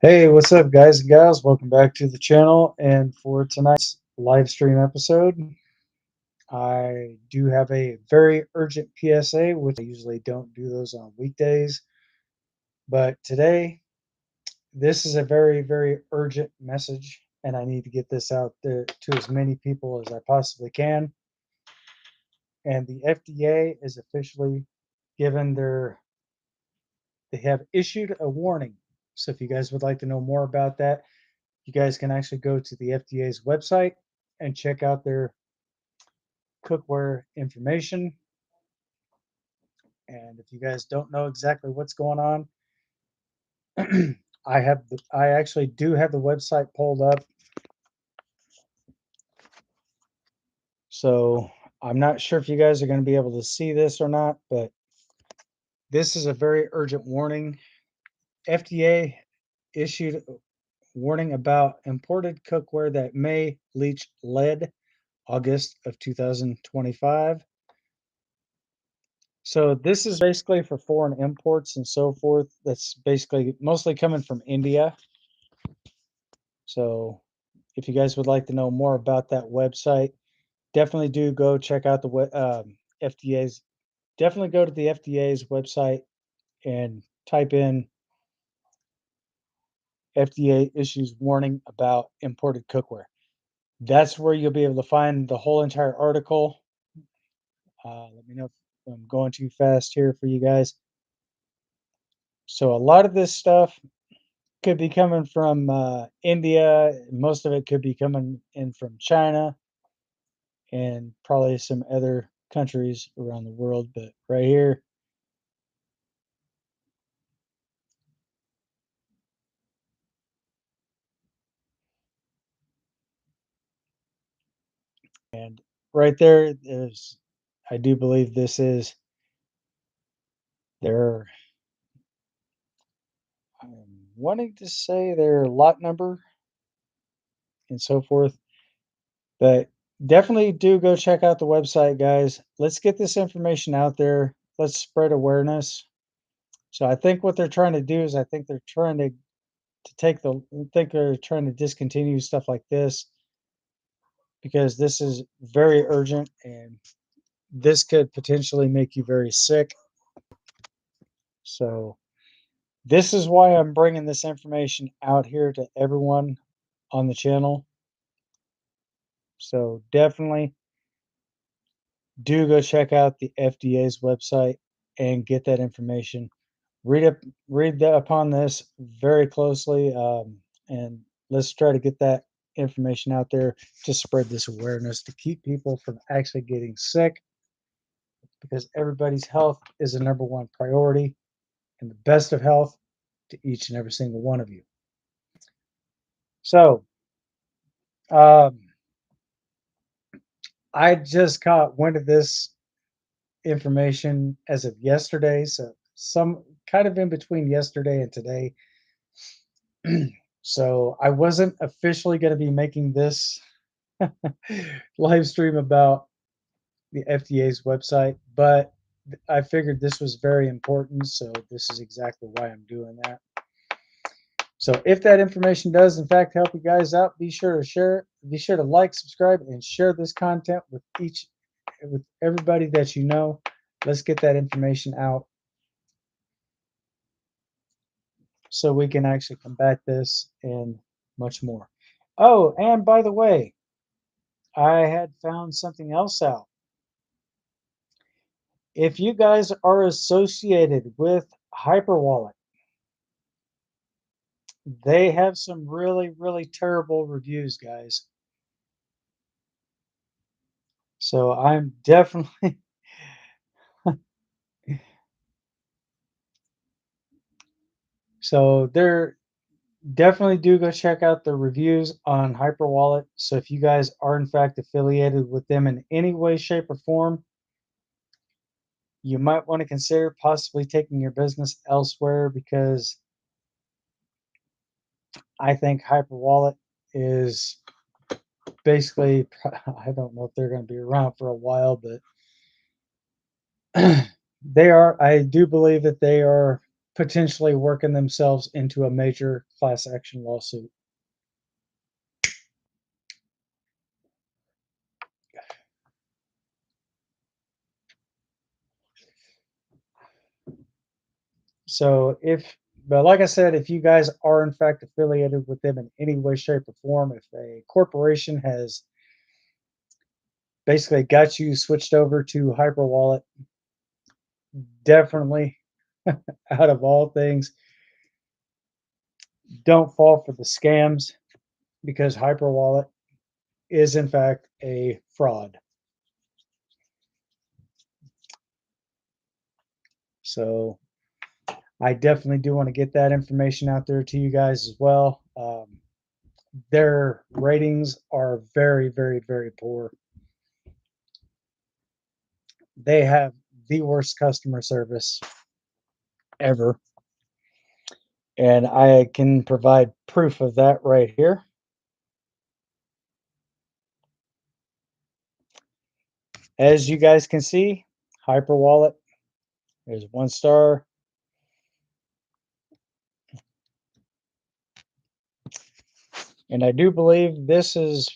Hey, what's up, guys and gals? Welcome back to the channel. And for tonight's live stream episode, I do have a very urgent PSA, which I usually don't do those on weekdays. But today, this is a very, very urgent message, and I need to get this out there to as many people as I possibly can. And the FDA is officially given they have issued a warning. So if you guys would like to know more about that, you guys can actually go to the FDA's website and check out their cookware information. And if you guys don't know exactly what's going on, I actually do have the website pulled up. So I'm not sure if you guys are going to be able to see this or not, but this is a very urgent warning. FDA issued a warning about imported cookware that may leach lead, August of 2025. So this is basically for foreign imports and so forth. That's basically mostly coming from India. So if you guys would like to know more about that website, definitely do go check out the FDA's. Definitely go to the FDA's website and type in FDA issues warning about imported cookware. That's where you'll be able to find the whole entire article. Let me know if I'm going too fast here for you guys. So a lot of this stuff could be coming from India. Most of it could be coming in from China and probably some other countries around the world. But right here, and right there is, I do believe this is their, I'm wanting to say their lot number and so forth. But definitely do go check out the website, guys. Let's get this information out there. Let's spread awareness. So I think what they're trying to do is I think they're trying to take the I think they're trying to discontinue stuff like this because this is very urgent and this could potentially make you very sick. So this is why I'm bringing this information out here to everyone on the channel. So definitely do go check out the FDA's website and get that information. Read that upon this very closely, and let's try to get that information out there to spread this awareness to keep people from actually getting sick because everybody's health is the number one priority and the best of health to each and every single one of you. So, um, I just caught wind of this information as of yesterday. So, some kind of in between yesterday and today. So, I wasn't officially going to be making this live stream about the FDA's website, but I figured this was very important. So, this is exactly why I'm doing that. So if that information does in fact help you guys out, be sure to share it. Be sure to like, subscribe, and share this content with everybody that you know. Let's get that information out so we can actually combat this and much more. Oh, and by the way, I had found something else out. If you guys are associated with Hyperwallet, they have some really, really terrible reviews, guys. So I'm definitely so they're definitely do go check out the reviews on Hyperwallet. So if you guys are in fact affiliated with them in any way, shape, or form, you might want to consider possibly taking your business elsewhere because I think Hyperwallet is basically, I don't know if they're going to be around for a while, but They are, I do believe that they are potentially working themselves into a major class action lawsuit. So but like I said, if you guys are in fact affiliated with them in any way, shape, or form, if a corporation has basically got you switched over to Hyperwallet, definitely out of all things, don't fall for the scams because Hyperwallet is in fact a fraud. So I definitely do want to get that information out there to you guys as well. Their ratings are very, very, very poor. They have the worst customer service ever. And I can provide proof of that right here. As you guys can see, Hyperwallet, there's 1 star. And I do believe there's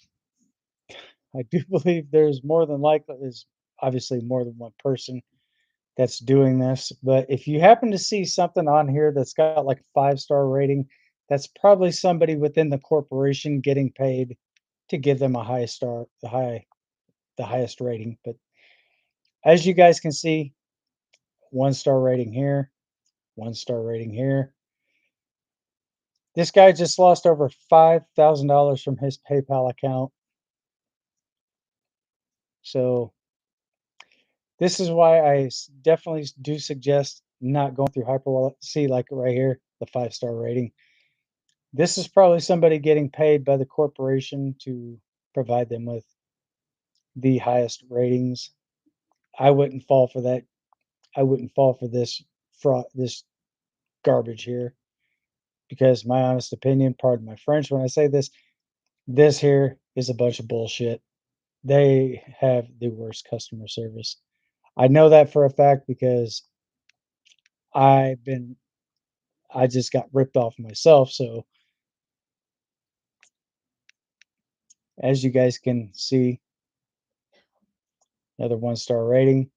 more than likely is obviously more than one person that's doing this. But if you happen to see something on here that's got like a 5 star rating, that's probably somebody within the corporation getting paid to give them a high star, the highest rating. But as you guys can see, 1 star rating here, 1 star rating here. This guy just lost over $5,000 from his PayPal account. So this is why definitely do suggest not going through Hyperwallet. See, like right here, the 5 star rating. This is probably somebody getting paid by the corporation to provide them with the highest ratings. I wouldn't fall for that. I wouldn't fall for this fraud, this garbage here, because my honest opinion, pardon my French when I say this, this here is a bunch of bullshit. They have the worst customer service. I know that for a fact because I've been I just got ripped off myself. So as you guys can see, another 1 star rating,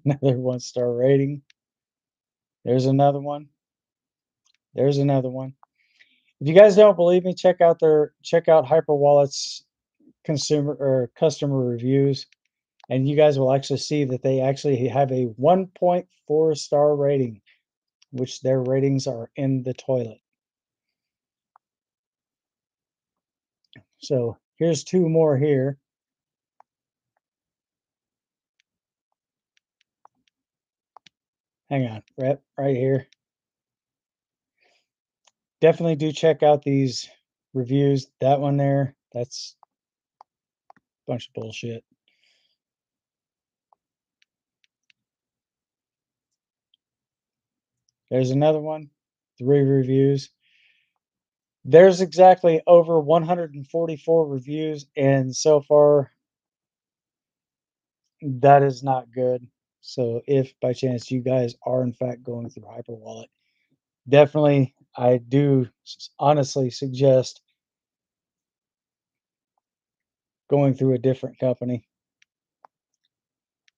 another 1 star rating. There's another one. There's another one. If you guys don't believe me, check out Hyperwallet's consumer or customer reviews, and you guys will actually see that they actually have a 1.4 star rating, which their ratings are in the toilet. So here's 2 more here. Hang on, right here. Definitely do check out these reviews. That one there, that's a bunch of bullshit. There's another one, 3 reviews. There's exactly over 144 reviews, and so far that is not good. So if by chance you guys are in fact going through Hyperwallet, definitely I do honestly suggest going through a different company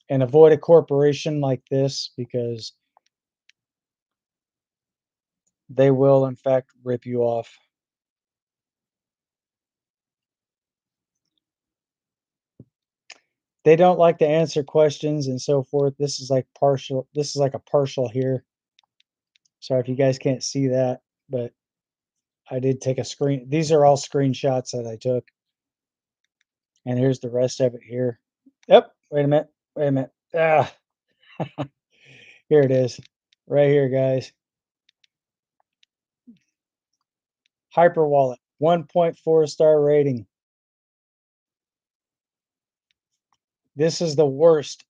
and avoid a corporation like this because they will in fact rip you off. They don't like to answer questions and so forth. This is like a partial here. Sorry if you guys can't see that, but I did take a screen. These are all screenshots that I took. And here's the rest of it here. Yep. Wait a minute. Wait a minute. Ah, here it is. Right here, guys. Hyperwallet, 1.4 star rating. This is the worst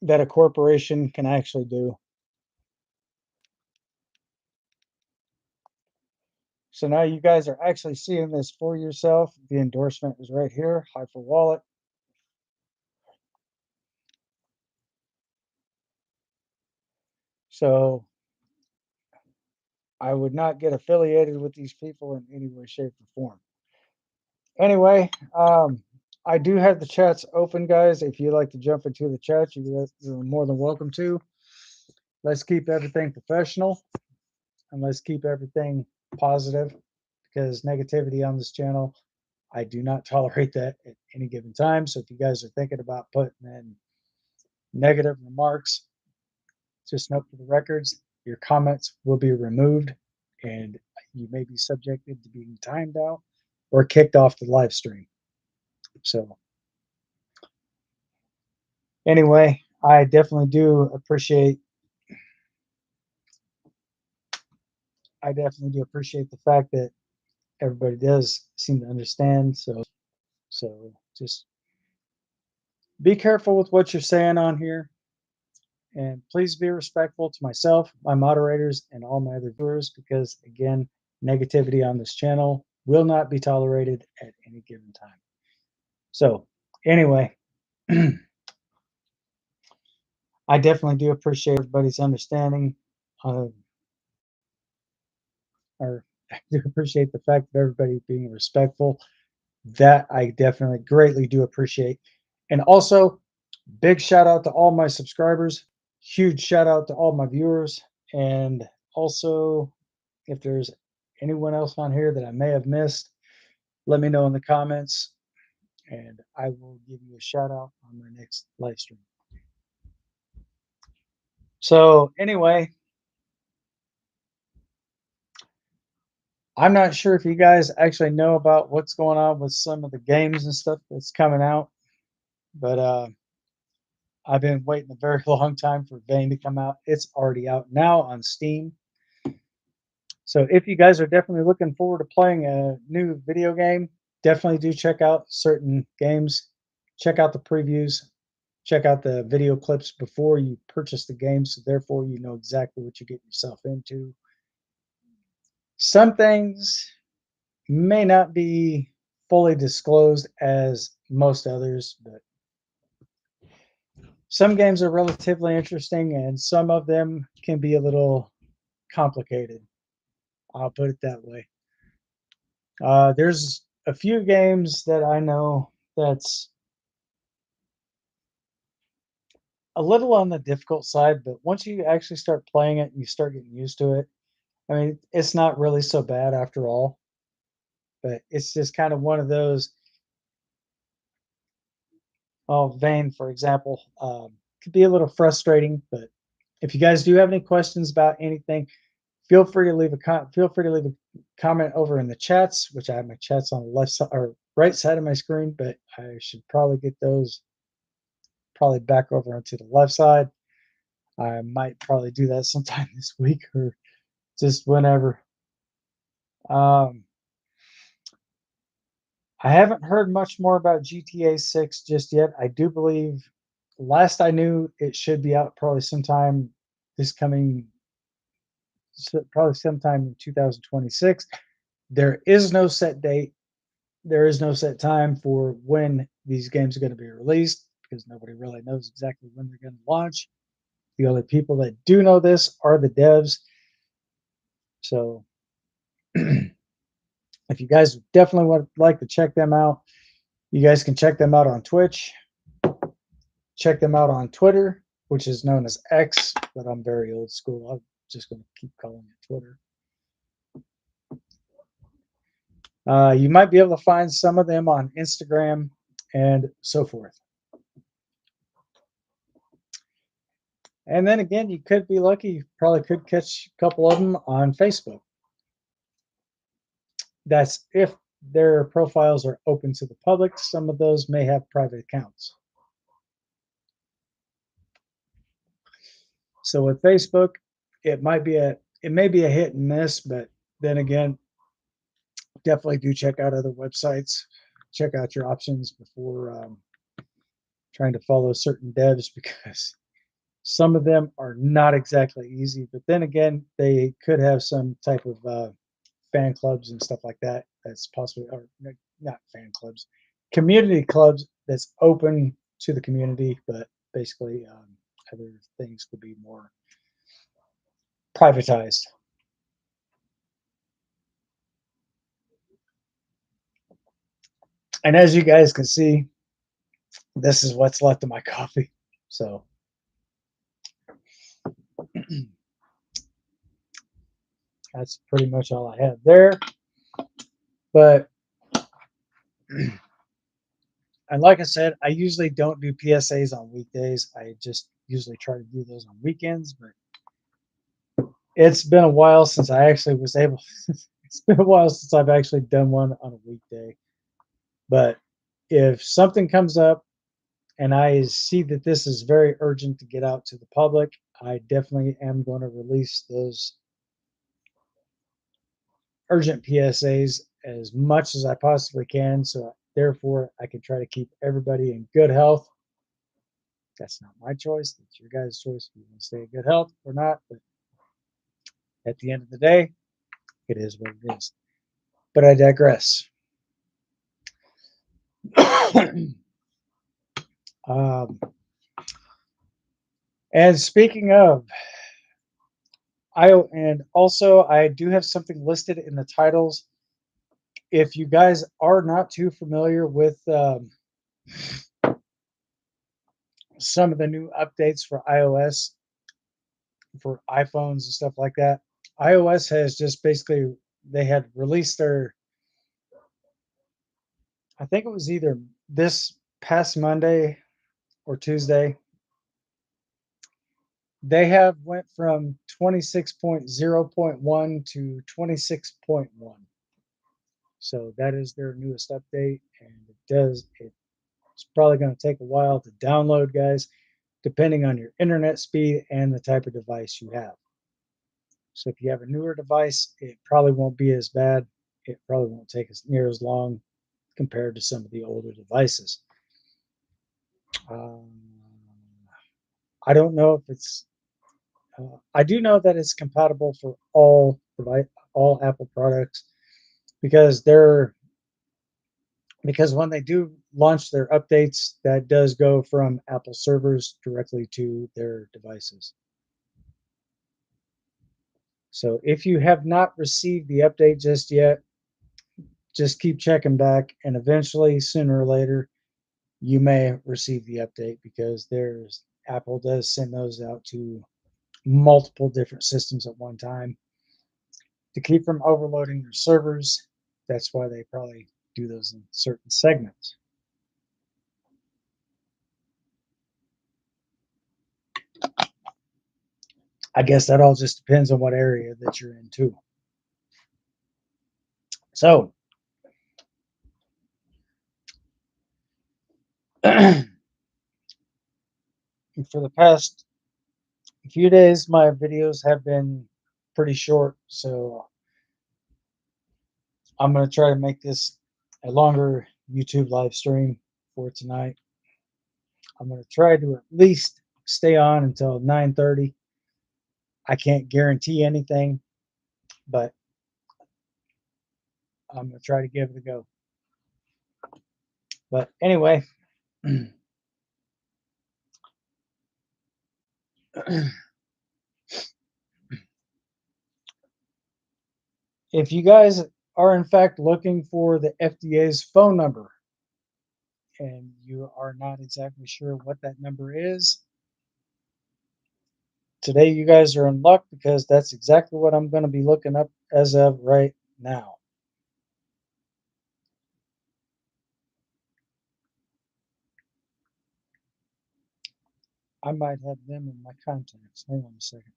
that a corporation can actually do. So now you guys are actually seeing this for yourself. The endorsement is right here, Hyper Wallet. So I would not get affiliated with these people in any way, shape, or form. Anyway, I do have the chats open, guys. If you'd like to jump into the chat, you're more than welcome to. Let's keep everything professional and let's keep everything positive because negativity on this channel, I do not tolerate that at any given time. So if you guys are thinking about putting in negative remarks, just note for the records, your comments will be removed and you may be subjected to being timed out or kicked off the live stream. So anyway, I definitely do appreciate the fact that everybody does seem to understand. So just be careful with what you're saying on here. And please be respectful to myself, my moderators, and all my other viewers because, again, negativity on this channel will not be tolerated at any given time. So, anyway, I definitely do appreciate everybody's understanding, or I do appreciate the fact that everybody being respectful. That I definitely greatly do appreciate. And also, big shout out to all my subscribers. Huge shout out to all my viewers. And also, if there's anyone else on here that I may have missed, let me know in the comments and I will give you a shout out on my next live stream. So, anyway, I'm not sure if you guys actually know about what's going on with some of the games and stuff that's coming out, but I've been waiting a very long time for Vane to come out. It's already out now on Steam. So if you guys are definitely looking forward to playing a new video game, definitely do check out certain games. Check out the previews. Check out the video clips before you purchase the game, so therefore you know exactly what you get yourself into. Some things may not be fully disclosed as most others, but some games are relatively interesting and some of them can be a little complicated. I'll put it that way. There's a few games that I know that's a little on the difficult side, but once you actually start playing it and you start getting used to it, I mean, it's not really so bad after all. But it's just kind of one of those. Oh, Vane, for example, could be a little frustrating. But if you guys do have any questions about anything, feel free to leave a comment over in the chats, which I have my chats on the left side or right side of my screen, but I should probably get those probably back over onto the left side. I might probably do that sometime this week or just whenever. Um, I haven't heard much more about GTA 6 just yet. I do believe last I knew it should be out probably sometime this coming, probably sometime in 2026. There is no set date. There is no set time for when these games are going to be released because nobody really knows exactly when they're going to launch. The only people that do know this are the devs. So if you guys definitely would like to check them out, you guys can check them out on Twitch. Check them out on Twitter, which is known as X, but I'm very old school. I'm just going to keep calling it Twitter. You might be able to find some of them on Instagram and so forth. And then again, you could be lucky. You probably could catch a couple of them on Facebook. That's if their profiles are open to the public. Some of those may have private accounts. So with Facebook, it may be a hit and miss, but then again, definitely do check out other websites. Check out your options before trying to follow certain devs because some of them are not exactly easy. But then again, they could have some type of fan clubs and stuff like that. That's possibly, or not fan clubs, community clubs that's open to the community, but basically other things could be more privatized. And as you guys can see, this is what's left of my coffee. So that's pretty much all I have there. But and like I said, I usually don't do PSAs on weekdays. I just usually try to do those on weekends. But it's been a while since I actually was able. It's been a while since I've actually done one on a weekday. But if something comes up and I see that this is very urgent to get out to the public, I definitely am going to release those urgent PSAs as much as I possibly can. So therefore, I can try to keep everybody in good health. That's not my choice. That's your guys' choice. If you want to stay in good health or not. But at the end of the day, it is what it is. But I digress. um, and speaking of, I do have something listed in the titles. If you guys are not too familiar with some of the new updates for iOS, for iPhones and stuff like that, iOS has just basically, they had released their, I think it was either this past Monday or Tuesday, they have went from 26.0.1 to 26.1. So that is their newest update, and it's probably going to take a while to download, guys, depending on your internet speed and the type of device you have. So if you have a newer device, it probably won't be as bad. It probably won't take near as long compared to some of the older devices. Um, I don't know if it's. I do know that it's compatible for all Apple products because when they do launch their updates, that does go from Apple servers directly to their devices. So if you have not received the update just yet, just keep checking back, and eventually, sooner or later, you may receive the update because Apple does send those out to multiple different systems at one time to keep from overloading their servers. That's why they probably do those in certain segments. I guess that all just depends on what area that you're in too. So for the past few days, my videos have been pretty short, so I'm going to try to make this a longer YouTube live stream for tonight. I'm going to try to at least stay on until 9:30. I can't guarantee anything, but I'm going to try to give it a go. But anyway, if you guys are in fact looking for the FDA's phone number and you are not exactly sure what that number is, today you guys are in luck because that's exactly what I'm going to be looking up as of right now. I might have them in my contacts. Hang on a second.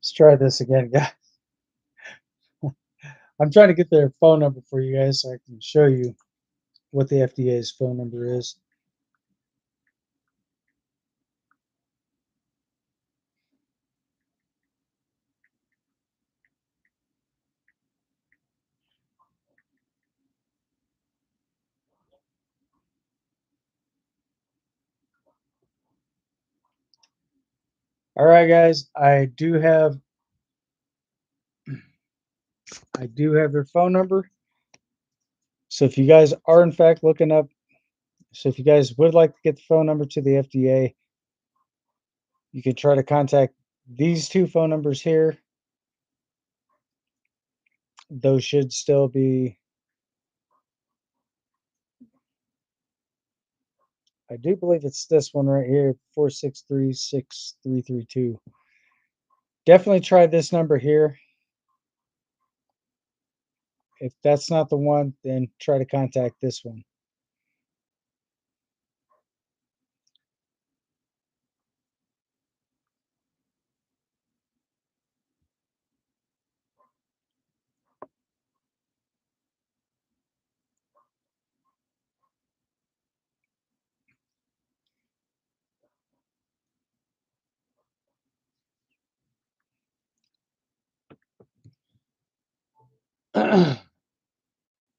Let's try this again, guys. I'm trying to get their phone number for you guys so I can show you what the FDA's phone number is. All right, guys, I do have their phone number. So if you guys are in fact looking up, so if you guys would like to get the phone number to the FDA, you can try to contact these two phone numbers here. Those should still be, I do believe it's this one right here, 463-6332. Definitely try this number here. If that's not the one, then try to contact this one.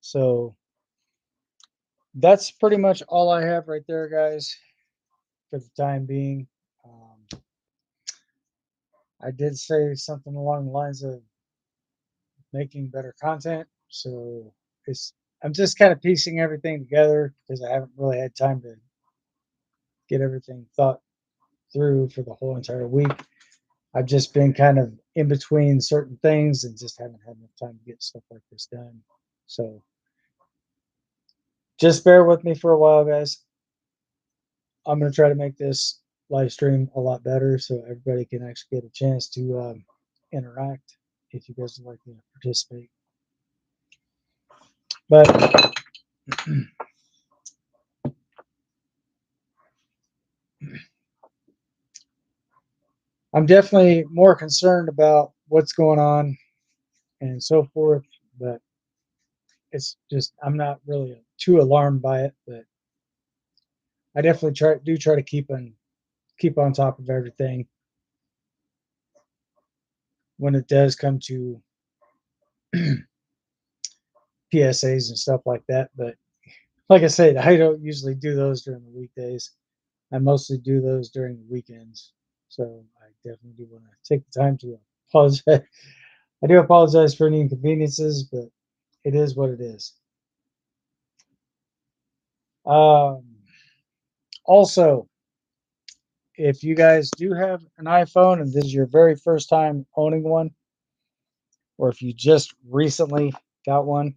So that's pretty much all I have right there, guys, for the time being. I did say something along the lines of making better content. So it's I'm just kind of piecing everything together because I haven't really had time to get everything thought through for the whole entire week. I've just been kind of in between certain things and just haven't had enough time to get stuff like this done. So just bear with me for a while, guys. I'm going to try to make this live stream a lot better so everybody can actually get a chance to interact if you guys would like to participate. But I'm definitely more concerned about what's going on and so forth. But it's just I'm not really too alarmed by it. But I definitely try to keep on top of everything when it does come to PSAs and stuff like that. But like I said, I don't usually do those during the weekdays. I mostly do those during the weekends. So I definitely do want to take the time to apologize. I do apologize for any inconveniences, but it is what it is. Um, Also, if you guys do have an iPhone and this is your very first time owning one, or if you just recently got one,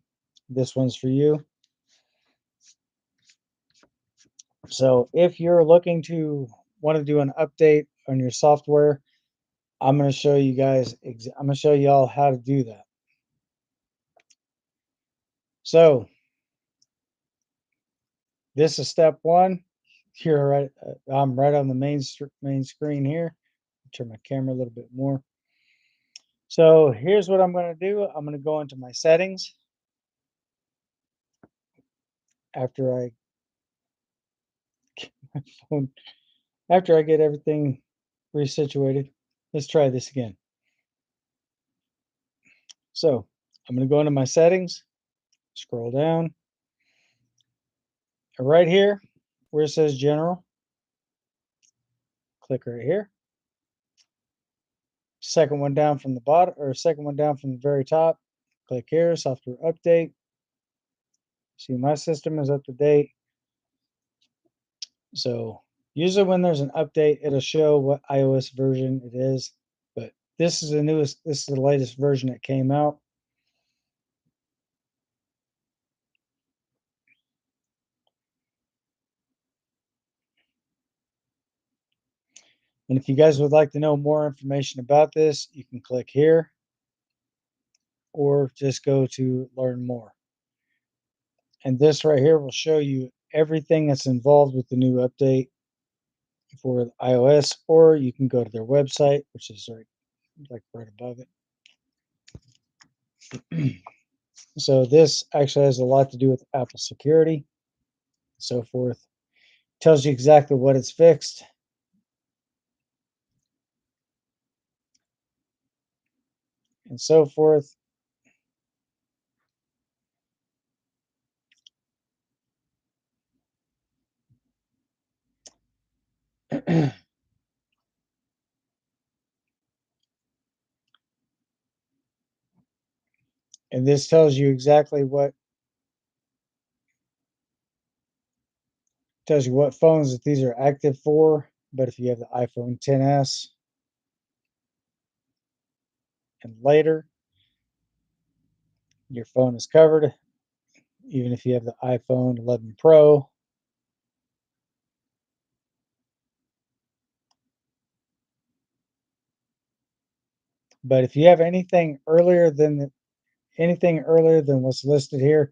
this one's for you. So if you're looking to want to do an update on your software, I'm going to show you guys, I'm going to show you all how to do that. So this is step one. Here, right, I'm right on the main screen here. Turn my camera a little bit more. So here's what I'm going to do. I'm going to go into my settings after I my phone after I get everything resituated. Let's try this again. So I'm going to go into my settings, scroll down, and right here where it says general, click right here. Second one down from the bottom, or second one down from the very top, click here, software update. See, my system is up to date. So usually when there's an update, it'll show what iOS version it is. But this is this is the latest version that came out. And if you guys would like to know more information about this, you can click here or just go to learn more. And this right here will show you everything that's involved with the new update for iOS, or you can go to their website, which is right like right above it. So this actually has a lot to do with Apple security, so forth. Tells you exactly what it's fixed. And so forth. And this tells you exactly what phones that these are active for. But if you have the iPhone XS and later, your phone is covered. Even if you have the iPhone 11 Pro. But if you have anything earlier than what's listed here,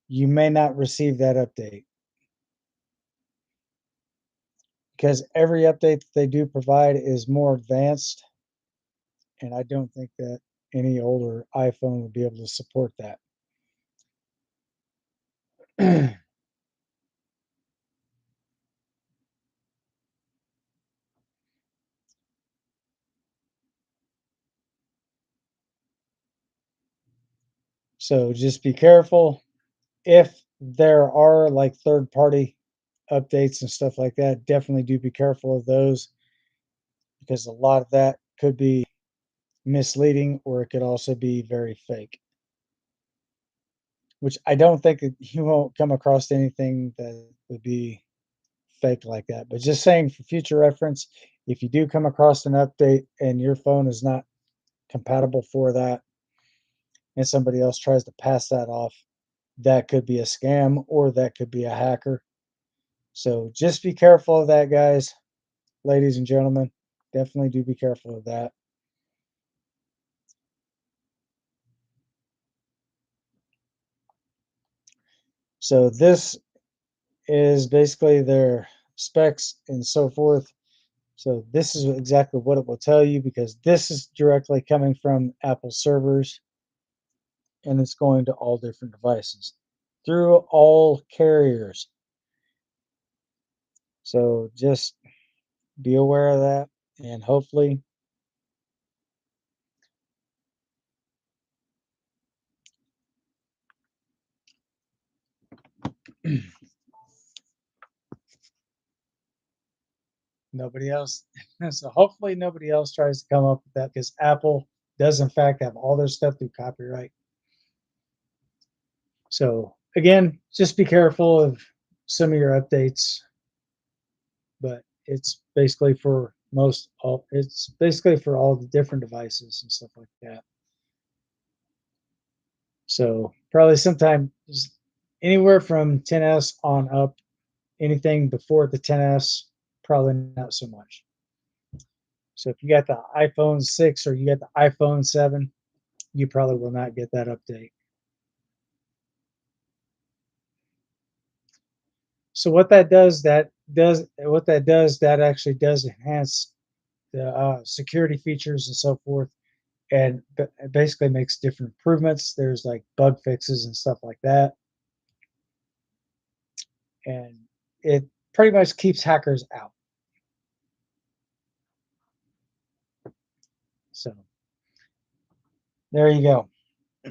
you may not receive that update, because every update that they do provide is more advanced, and I don't think that any older iPhone would be able to support that. So just be careful. If there are like third party updates and stuff like that, definitely do be careful of those, because a lot of that could be misleading, or it could also be very fake. Which I don't think that you won't come across anything that would be fake like that. But just saying for future reference, if you do come across an update and your phone is not compatible for that, and somebody else tries to pass that off, that could be a scam or that could be a hacker. So just be careful of that, guys, ladies and gentlemen. Definitely do be careful of that. So this is basically their specs and so forth. So this is exactly what it will tell you, because this is directly coming from Apple servers, and it's going to all different devices through all carriers. So just be aware of that, and hopefully nobody else. So hopefully nobody else tries to come up with that, because Apple does in fact have all their stuff through copyright. So again, just be careful of some of your updates, but it's basically for it's basically for all the different devices and stuff like that. So probably sometime anywhere from 10s on up. Anything before the 10s, probably not so much. So if you got the iPhone 6 or you got the iPhone 7, you probably will not get that update. So that actually does enhance the security features and so forth, and it basically makes different improvements. There's like bug fixes and stuff like that, and it pretty much keeps hackers out. So there you go.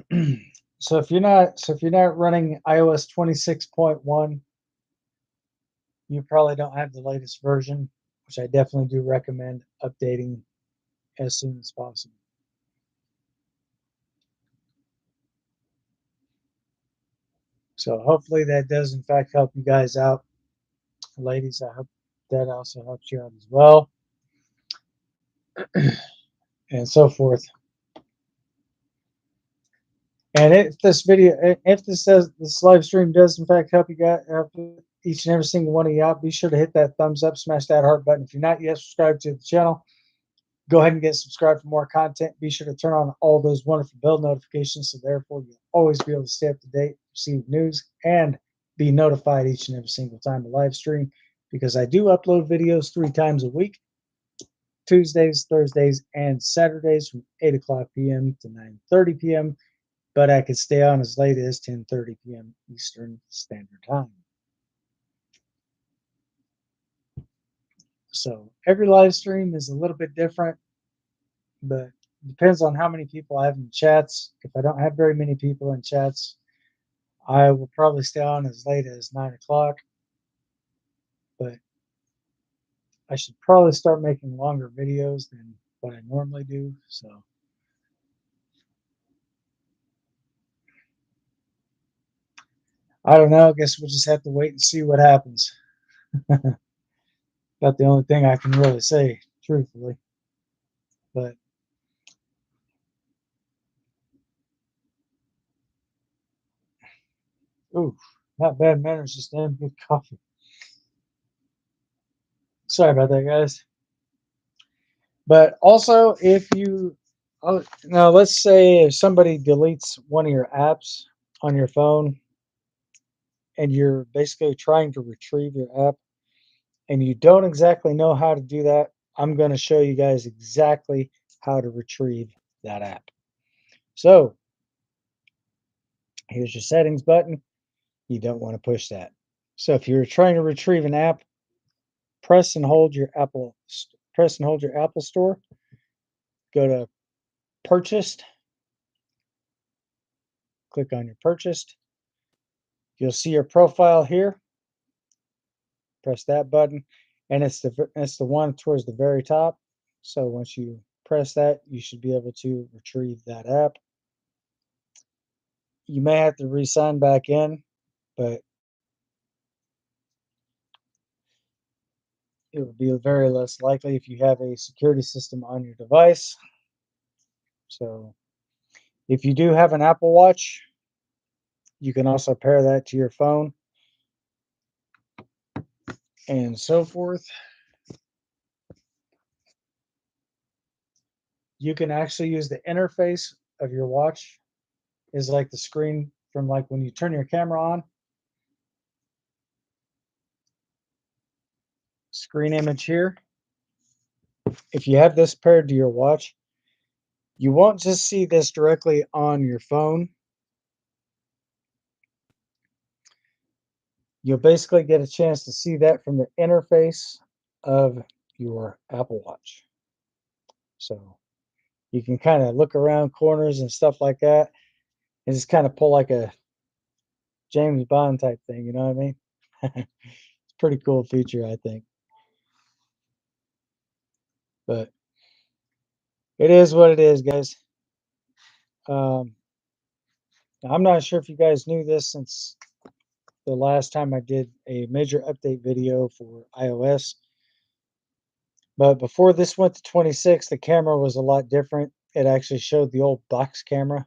If you're not running iOS 26.1, you probably don't have the latest version, which I definitely do recommend updating as soon as possible. So hopefully that does in fact help you guys out. Ladies, I hope that also helps you out as well, and so forth. And if this live stream does in fact help you guys, help each and every single one of you out, be sure to hit that thumbs up, smash that heart button. If you're not yet subscribed to the channel, go ahead and get subscribed for more content. Be sure to turn on all those wonderful bell notifications, so therefore you'll always be able to stay up to date, receive news, and be notified each and every single time I live stream, because I do upload videos 3 times a week Tuesdays, Thursdays, and Saturdays from 8 o'clock p.m. to 9:30 p.m. But I could stay on as late as 10:30 p.m. Eastern Standard Time. So every live stream is a little bit different, but it depends on how many people I have in chats. If I don't have very many people in chats, I will probably stay on as late as 9 o'clock. But I should probably start making longer videos than what I normally do. So I don't know. I guess we'll just have to wait and see what happens. About the only thing I can really say, truthfully. But ooh, not bad manners, just damn good coffee. Sorry about that, guys. But also, if you now let's say if somebody deletes one of your apps on your phone and you're basically trying to retrieve your app and you don't exactly know how to do that, I'm going to show you guys exactly how to retrieve that app. So here's your settings button. You don't want to push that. So if you're trying to retrieve an app, press and hold your Apple Store. Go to purchased. Click on your purchased. You'll see your profile here. Press that button, and it's the one towards the very top. So once you press that, you should be able to retrieve that app. You may have to re-sign back in, but it will be very less likely if you have a security system on your device. So if you do have an Apple Watch, you can also pair that to your phone and so forth. You can actually use the interface of your watch is like the screen from like when you turn your camera on. Screen image here. If you have this paired to your watch, you won't just see this directly on your phone. You'll basically get a chance to see that from the interface of your Apple Watch. So you can kind of look around corners and stuff like that and just kind of pull like a James Bond type thing, you know what I mean? It's a pretty cool feature, I think. But it is what it is, guys. Um, I'm not sure if you guys knew this since the last time I did a major update video for iOS. But before this went to 26, the camera was a lot different. It actually showed the old box camera.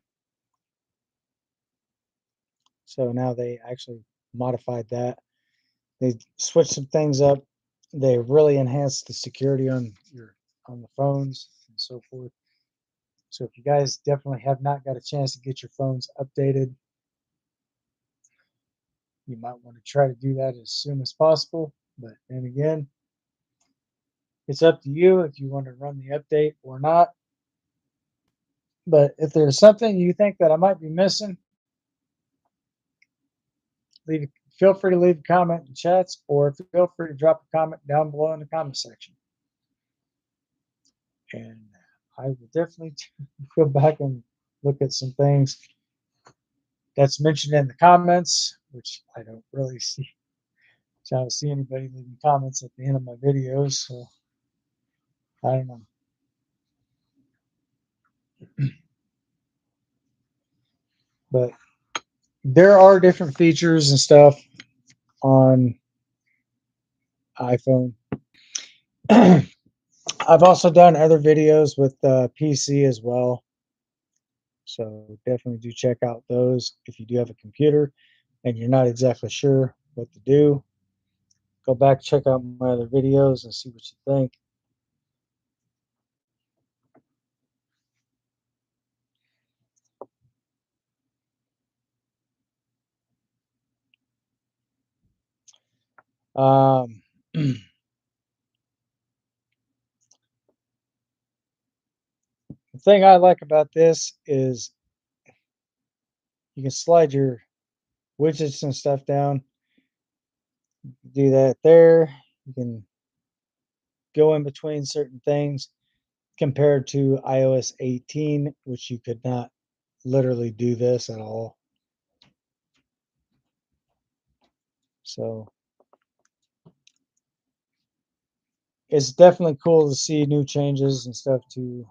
So now they actually modified that. They switched some things up. They really enhanced the security on the phones and so forth. So if you guys definitely have not got a chance to get your phones updated, you might want to try to do that as soon as possible. But then again, it's up to you if you want to run the update or not. But if there's something you think that I might be missing, leave feel free to leave a comment in chats or feel free to drop a comment down below in the comment section. And I will definitely go back and look at some things that's mentioned in the comments, which I don't really see. So I don't see anybody leaving comments at the end of my videos, so I don't know. But there are different features and stuff on iPhone. I've also done other videos with PC as well. So definitely do check out those if you do have a computer and you're not exactly sure what to do. Go back, check out my other videos and see what you think. Um, thing I like about this is you can slide your widgets and stuff down. Do that there. You can go in between certain things compared to iOS 18, which you could not literally do this at all. So it's definitely cool to see new changes and stuff to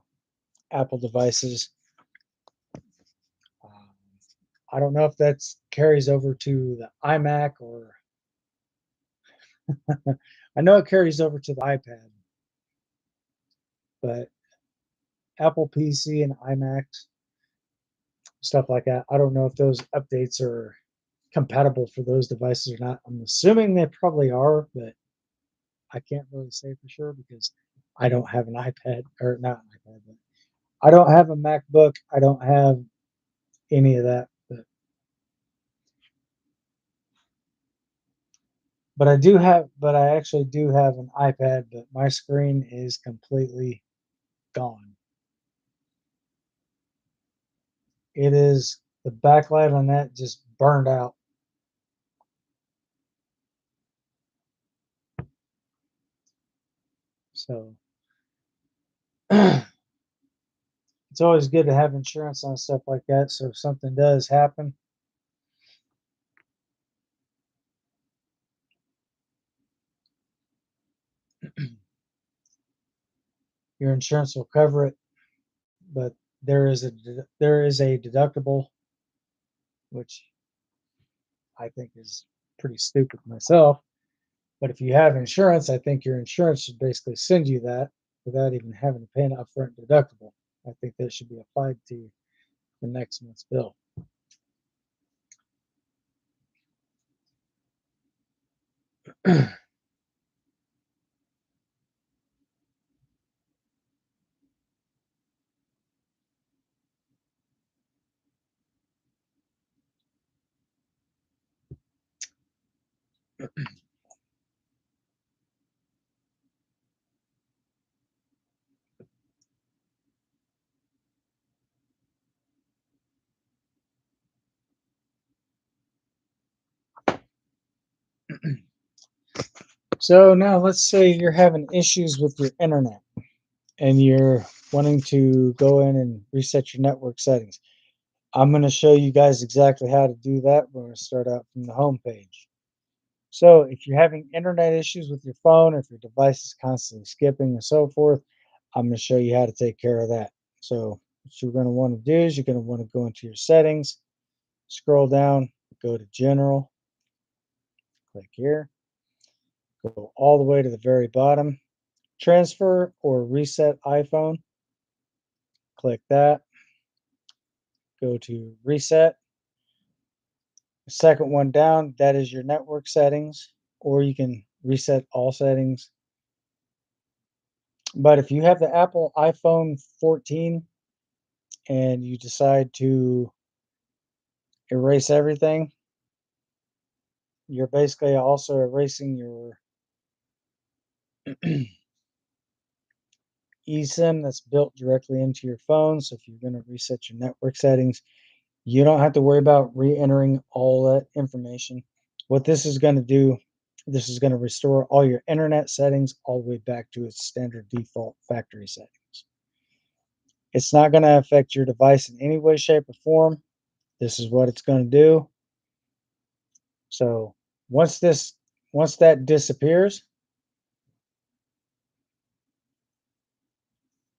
Apple devices. Um, I don't know if that carries over to the iMac or I know it carries over to the iPad, but Apple PC and iMacs, stuff like that, I don't know if those updates are compatible for those devices or not. I'm assuming they probably are, but I can't really say for sure because I don't have an iPad or not an iPad, but I don't have a MacBook. I don't have any of that, but I actually do have an iPad, but my screen is completely gone. It is the backlight on that just burned out. So it's always good to have insurance on stuff like that. So if something does happen, your insurance will cover it. But there is a deductible, which I think is pretty stupid myself. But if you have insurance, I think your insurance should basically send you that without even having to pay an upfront deductible. I think that should be applied to the next month's bill. So now let's say you're having issues with your internet and you're wanting to go in and reset your network settings. I'm going to show you guys exactly how to do that. We're going to start out from the home page. So if you're having internet issues with your phone, or if your device is constantly skipping and so forth, I'm going to show you how to take care of that. So what you're going to want to do is you're going to want to go into your settings, scroll down, go to general, click here, go all the way to the very bottom, transfer or reset iPhone, click that, go to reset. The second one down, that is your network settings, or you can reset all settings. But if you have the Apple iPhone 14 and you decide to erase everything, you're basically also erasing your eSIM that's built directly into your phone. So if you're going to reset your network settings, you don't have to worry about re-entering all that information. What this is going to do, this is going to restore all your internet settings all the way back to its standard default factory settings. It's not going to affect your device in any way, shape, or form. This is what it's going to do. So once that disappears,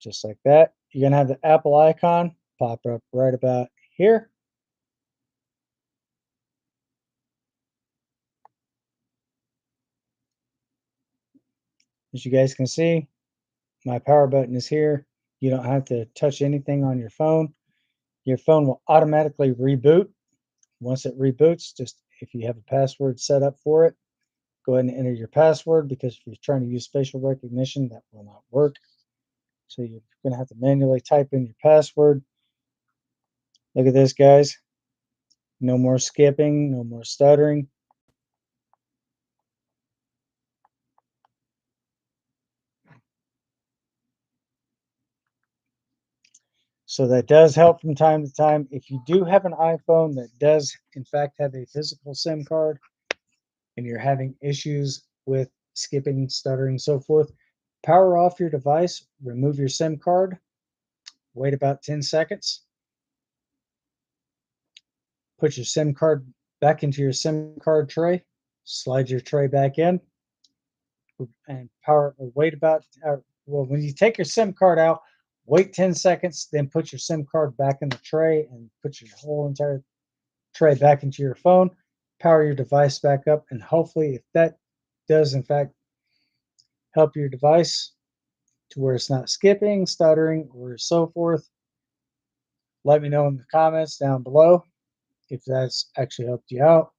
just like that, you're going to have the Apple icon pop up right about here. As you guys can see, my power button is here. You don't have to touch anything on your phone. Your phone will automatically reboot. Once it reboots, just if you have a password set up for it, go ahead and enter your password, because if you're trying to use facial recognition, that will not work. So you're going to have to manually type in your password. Look at this, guys. No more skipping, no more stuttering. So that does help from time to time. If you do have an iPhone that does, in fact, have a physical SIM card and you're having issues with skipping, stuttering, so forth, power off your device, remove your SIM card, wait about 10 seconds, put your SIM card back into your SIM card tray, slide your tray back in, and power or wait about well, when you take your SIM card out, wait 10 seconds, then put your SIM card back in the tray and put your whole entire tray back into your phone, power your device back up, and hopefully, if that does in fact help your device to where it's not skipping, stuttering, or so forth, let me know in the comments down below if that's actually helped you out.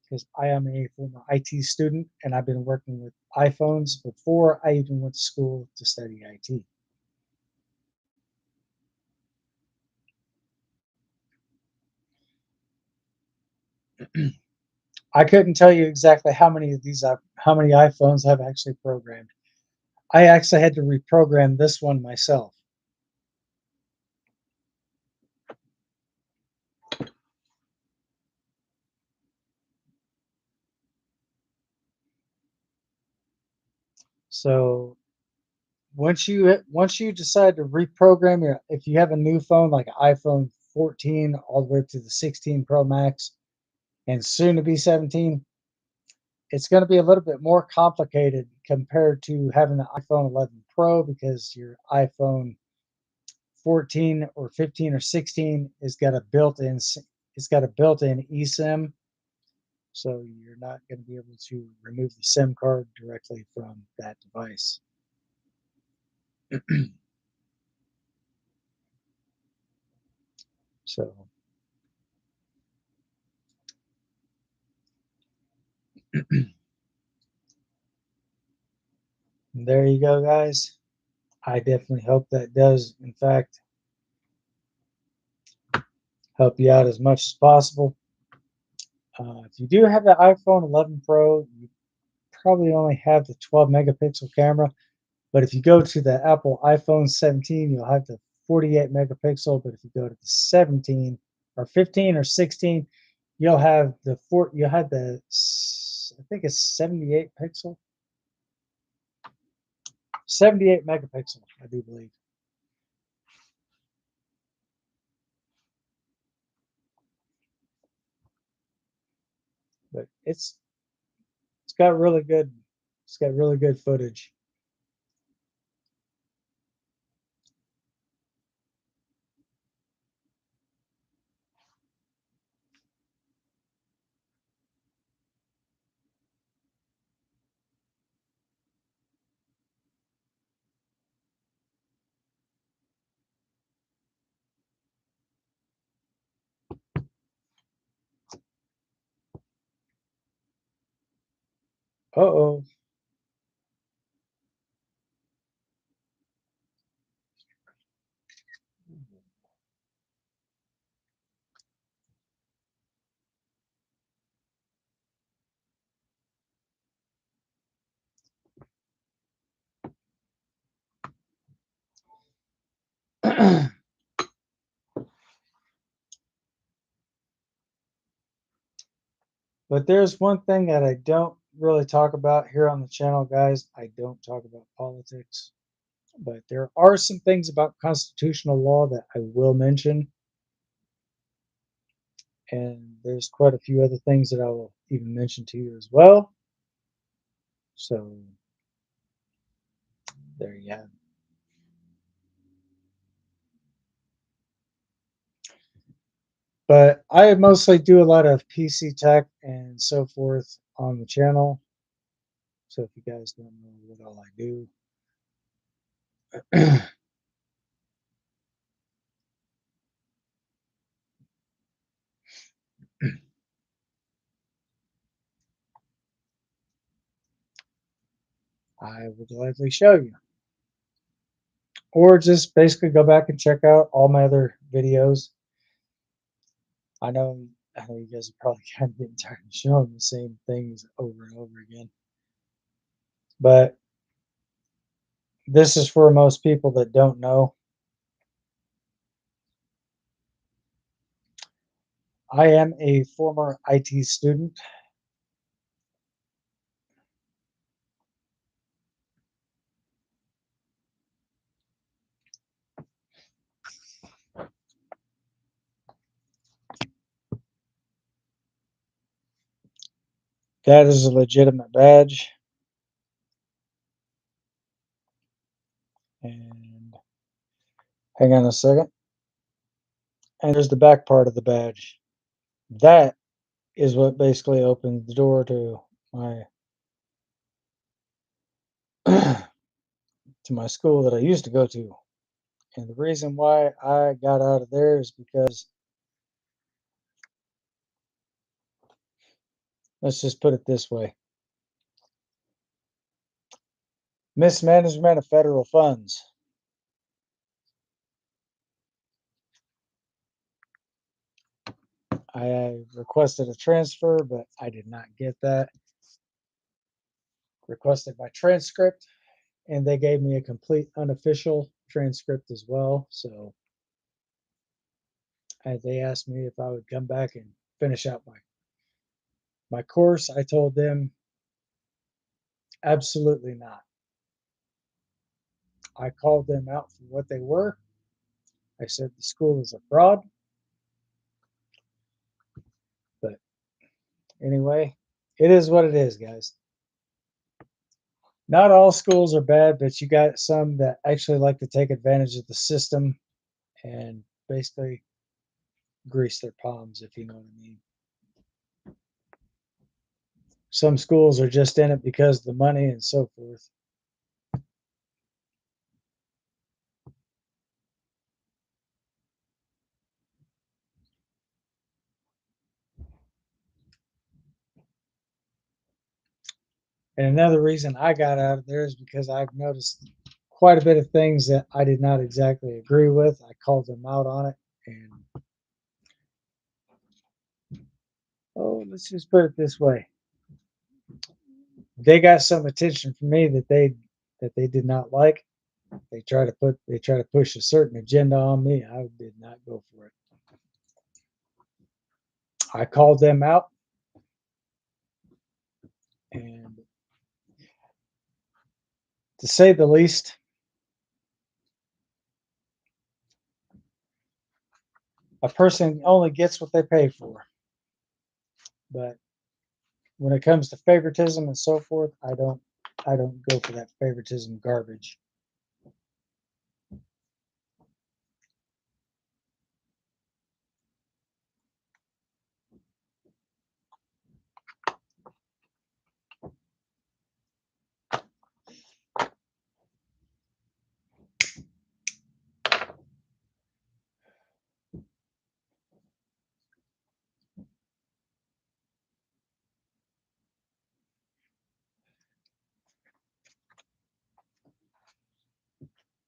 Because I am a former IT student and I've been working with iPhones before I even went to school to study IT. I couldn't tell you exactly how many of these how many iPhones I've actually programmed. I actually had to reprogram this one myself. So once you decide to reprogram your, if you have a new phone like an iPhone 14 all the way up to the 16 Pro Max and soon to be 17, it's going to be a little bit more complicated compared to having the iPhone 11 Pro because your iPhone 14 or 15 or 16 is got a built-in it's got a built-in eSIM, so you're not going to be able to remove the SIM card directly from that device. So there you go, guys. I definitely hope that does, in fact, help you out as much as possible. If you do have the iPhone 11 Pro, you probably only have the 12 megapixel camera. But if you go to the Apple iPhone 17, you'll have the 48 megapixel. But if you go to the 17 or 15 or 16, you'll have the I think it's 78 pixel, 78 megapixel, I do believe. But it's got really good it's got really good footage. Uh-oh. But there's one thing that I don't really talk about here on the channel, guys. I don't talk about politics, but there are some things about constitutional law that I will mention. And there's quite a few other things that I will even mention to you as well. So there you have it. But I mostly do a lot of PC tech and so forth on the channel. So if you guys don't know what all I do, I will gladly show you. Or just basically go back and check out all my other videos. I know I know you guys are probably kind of getting tired of showing the same things over and over again. But this is for most people that don't know. I am a former IT student. That is a legitimate badge. And hang on a second. And there's the back part of the badge. That is what basically opened the door to my to my school that I used to go to. And the reason why I got out of there is because, let's just put it this way, mismanagement of federal funds. I requested a transfer, but I did not get that. Requested my transcript, and they gave me a complete unofficial transcript as well. So they asked me if I would come back and finish out my course. I told them absolutely not. I called them out for what they were. I said the school is a fraud. But anyway, it is what it is, guys. Not all schools are bad, but you got some that actually like to take advantage of the system and basically grease their palms, if you know what I mean. Some schools are just in it because of the money and so forth. And another reason I got out of there is because I've noticed quite a bit of things that I did not exactly agree with. I called them out on it. And, oh, let's just put it this way. They got some attention from me that they did not like. They try to push a certain agenda on me. I did not go for it. I called them out, and to say the least, a person only gets what they pay for. But when it comes to favoritism and so forth, I don't go for that favoritism garbage.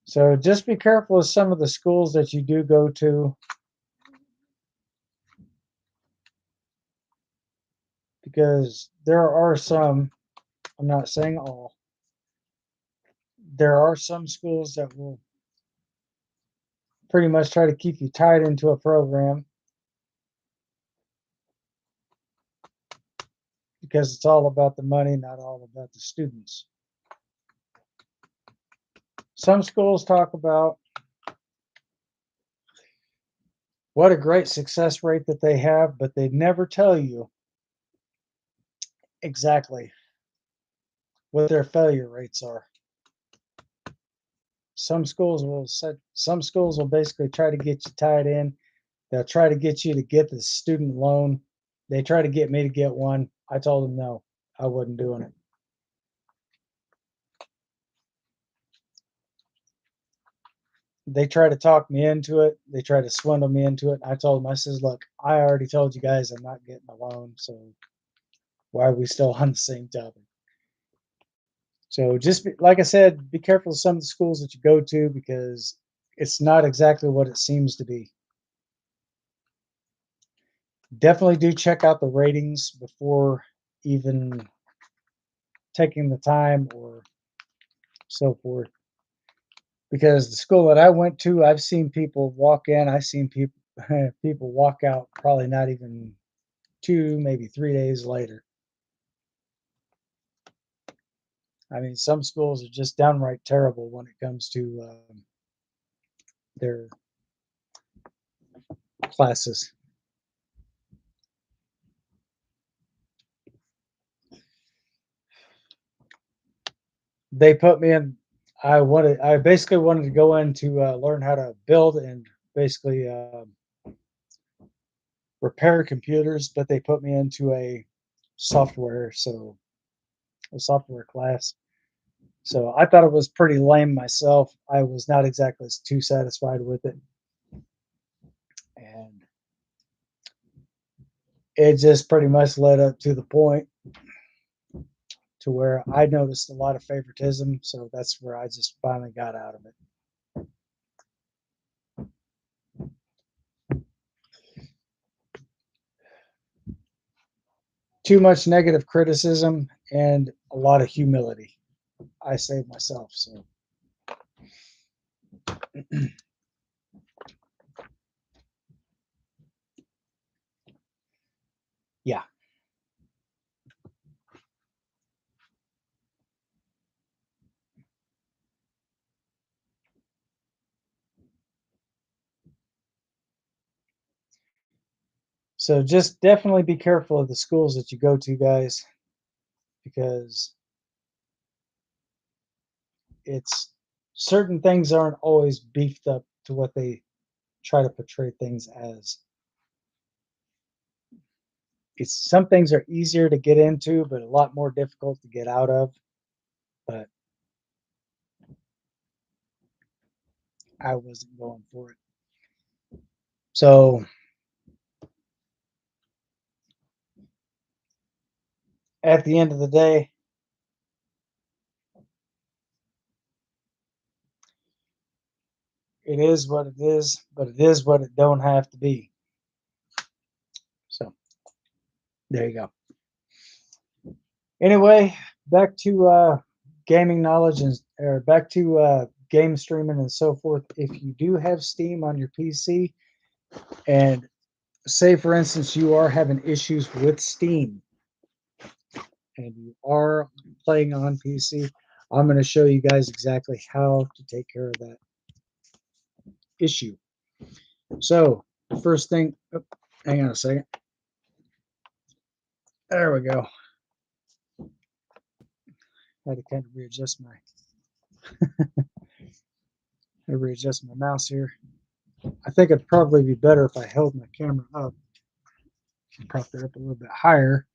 So just be careful of some of the schools that you do go to, because there are some, I'm not saying all, there are some schools that will pretty much try to keep you tied into a program because it's all about the money, not all about the students. Some schools talk about what a great success rate that they have, but they never tell you exactly what their failure rates are. Some schools will basically try to get you tied in. They'll try to get you to get the student loan. They try to get me to get one. I told them no, I wasn't doing it. They try to talk me into it. They try to swindle me into it. I told them, I says, look, I already told you guys I'm not getting a loan, so why are we still on the same topic? So just like I said, be careful of some of the schools that you go to because it's not exactly what it seems to be. Definitely do check out the ratings before even taking the time or so forth. Because the school that I went to, I've seen people walk in, I've seen people people walk out probably not even 2, maybe 3 days later. I mean, some schools are just downright terrible when it comes to their classes. They put me in. I basically wanted to go in to learn how to build and basically repair computers, but they put me into a software class. So I thought it was pretty lame myself. I was not exactly too satisfied with it, and it just pretty much led up to the point to where I noticed a lot of favoritism. So that's where I just finally got out of it. Too much negative criticism and a lot of humility. I saved myself. So yeah. So just definitely be careful of the schools that you go to, guys, because it's certain things aren't always beefed up to what they try to portray things as. It's some things are easier to get into, but a lot more difficult to get out of. But I wasn't going for it. So at the end of the day, it is what it is, but it is what it don't have to be. So there you go. Anyway, back to gaming knowledge and or back to game streaming and so forth. If you do have Steam on your PC, and say for instance you are having issues with Steam and you are playing on PC, I'm going to show you guys exactly how to take care of that issue. So the first thing, oh, hang on a second. There we go. I had to kind of readjust my mouse here. I think it'd probably be better if I held my camera up and propped it up a little bit higher.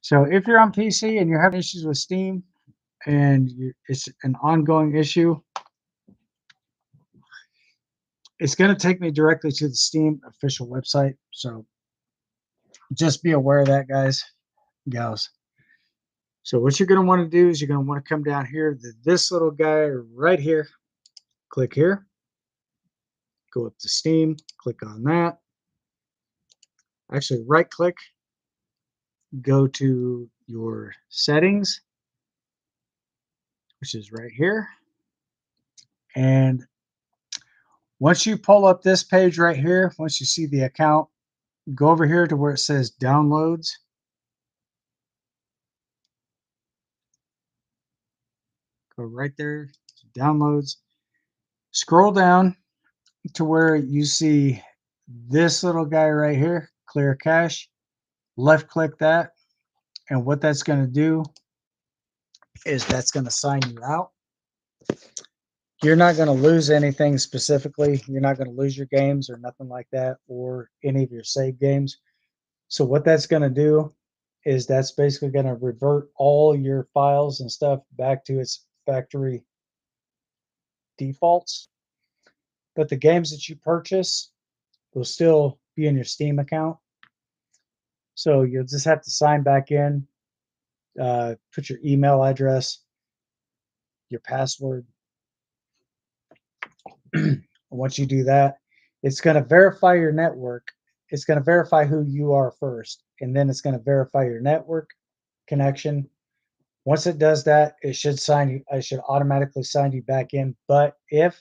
So if you're on PC and you're having issues with Steam and it's an ongoing issue, it's going to take me directly to the Steam official website. So just be aware of that, guys, gals. So what you're going to want to do is you're going to want to come down here to this little guy right here. Click here. Go up to Steam. Click on that. Actually, right click. Go to your settings, which is right here. And once you pull up this page right here, once you see the account, go over here to where it says downloads. Go right there to downloads. Scroll down to where you see this little guy right here, clear cache. Left click that. And what that's going to do is that's going to sign you out. You're not going to lose anything specifically. You're not going to lose your games or nothing like that, or any of your save games. So what that's going to do is that's basically going to revert all your files and stuff back to its factory defaults. But the games that you purchase will still be in your Steam account. So you'll just have to sign back in, put your email address, your password. Once you do that, it's going to verify your network. It's going to verify who you are first, and then it's going to verify your network connection. Once it does that, it should sign you. I should automatically sign you back in. But if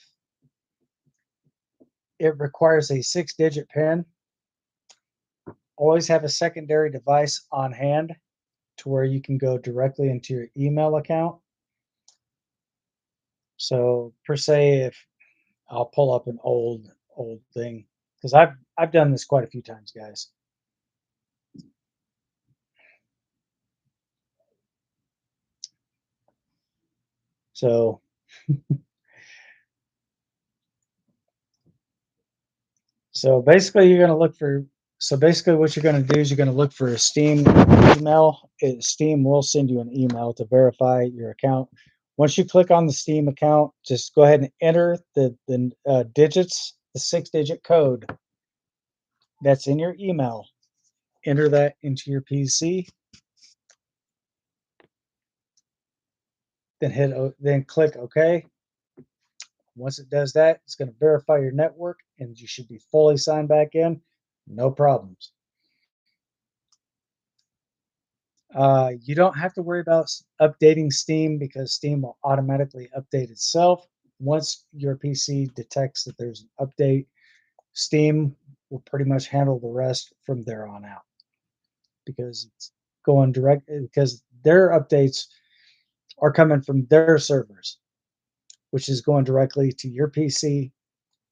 it requires a 6-digit PIN. Always have a secondary device on hand to where you can go directly into your email account. So per se, if I'll pull up an old thing because I've done this quite a few times, guys. So so basically you're going to look for so basically what you're going to do is you're going to look for a Steam email. Steam will send you an email to verify your account. Once you click on the Steam account, just go ahead and enter the digits, the 6-digit code that's in your email. Enter that into your PC, then click OK. Once it does that, it's going to verify your network, and you should be fully signed back in. No problems. You don't have to worry about updating Steam because Steam will automatically update itself. Once your PC detects that there's an update, Steam will pretty much handle the rest from there on out because it's going direct because their updates are coming from their servers, which is going directly to your PC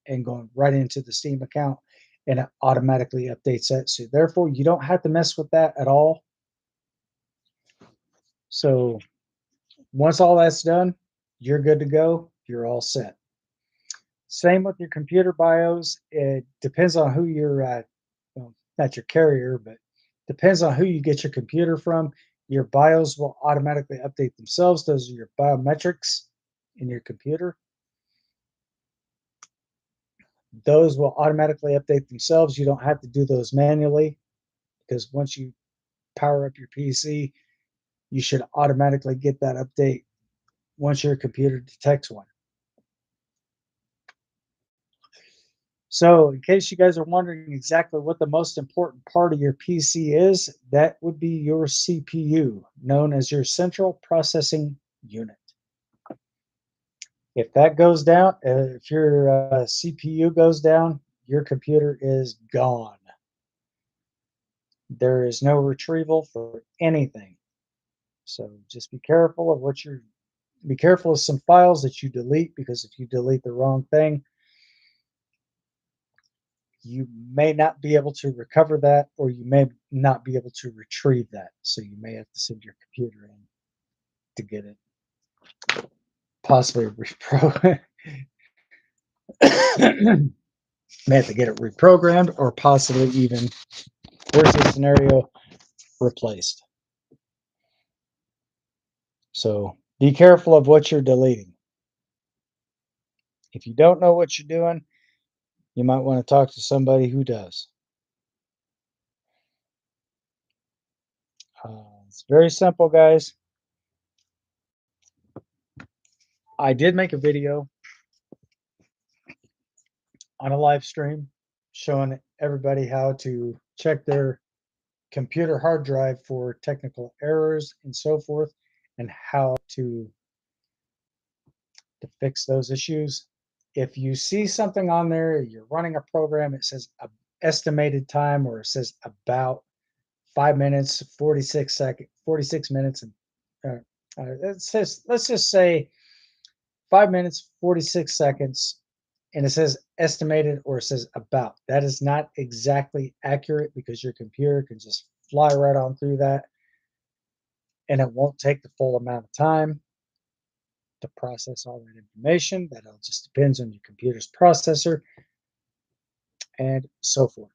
and going right into the Steam account, and it automatically updates that. So therefore, you don't have to mess with that at all. So once all that's done, you're good to go. You're all set. Same with your computer BIOS. It depends on who well, not your carrier, but depends on who you get your computer from. Your BIOS will automatically update themselves. Those are your biometrics in your computer. Those will automatically update themselves. You don't have to do those manually because once you power up your PC, you should automatically get that update once your computer detects one. So, in case you guys are wondering exactly what the most important part of your PC is, that would be your CPU, known as your central processing unit. If that goes down, if your CPU goes down, your computer is gone. There is no retrieval for anything. So just be careful of some files that you delete because if you delete the wrong thing, you may not be able to recover that or you may not be able to retrieve that. So you may have to send your computer in to get it possibly may have to get it reprogrammed or possibly even worst case scenario replaced. So be careful of what you're deleting. If you don't know what you're doing, you might want to talk to somebody who does. It's very simple, guys. I did make a video on a live stream showing everybody how to check their computer hard drive for technical errors and so forth, and how to fix those issues. If you see something on there, you're running a program, it says estimated time or it says about 5 minutes, 46 minutes, and it says, let's just say 5 minutes, 46 seconds, and it says estimated or it says about. That is not exactly accurate because your computer can just fly right on through that and it won't take the full amount of time to process all that information. That all just depends on your computer's processor and so forth.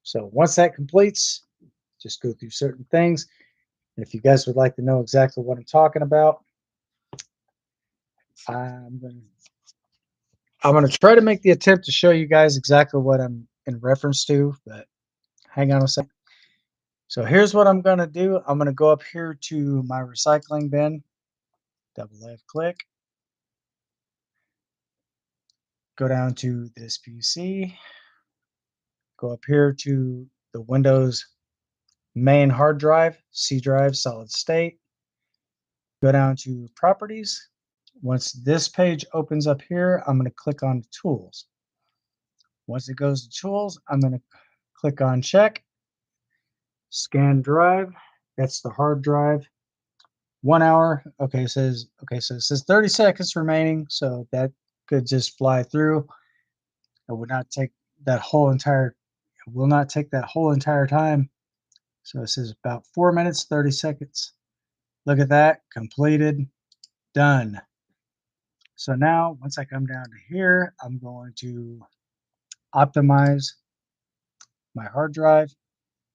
So once that completes, just go through certain things. And if you guys would like to know exactly what I'm talking about, I'm going to try to make the attempt to show you guys exactly what I'm in reference to, but hang on a second. So here's what I'm going to do. I'm going to go up here to my recycling bin, double left click, go down to this PC, go up here to the Windows main hard drive, C drive, solid state, go down to properties. Once this page opens up here, I'm going to click on tools. Once it goes to tools, I'm going to click on check, scan drive. That's the hard drive. 1 hour. Okay, so it says 30 seconds remaining, so that could just fly through. It would not take that whole entire it will not take that whole entire time. So it says about 4 minutes, 30 seconds. Look at that, completed, done. So now once I come down to here, I'm going to optimize my hard drive,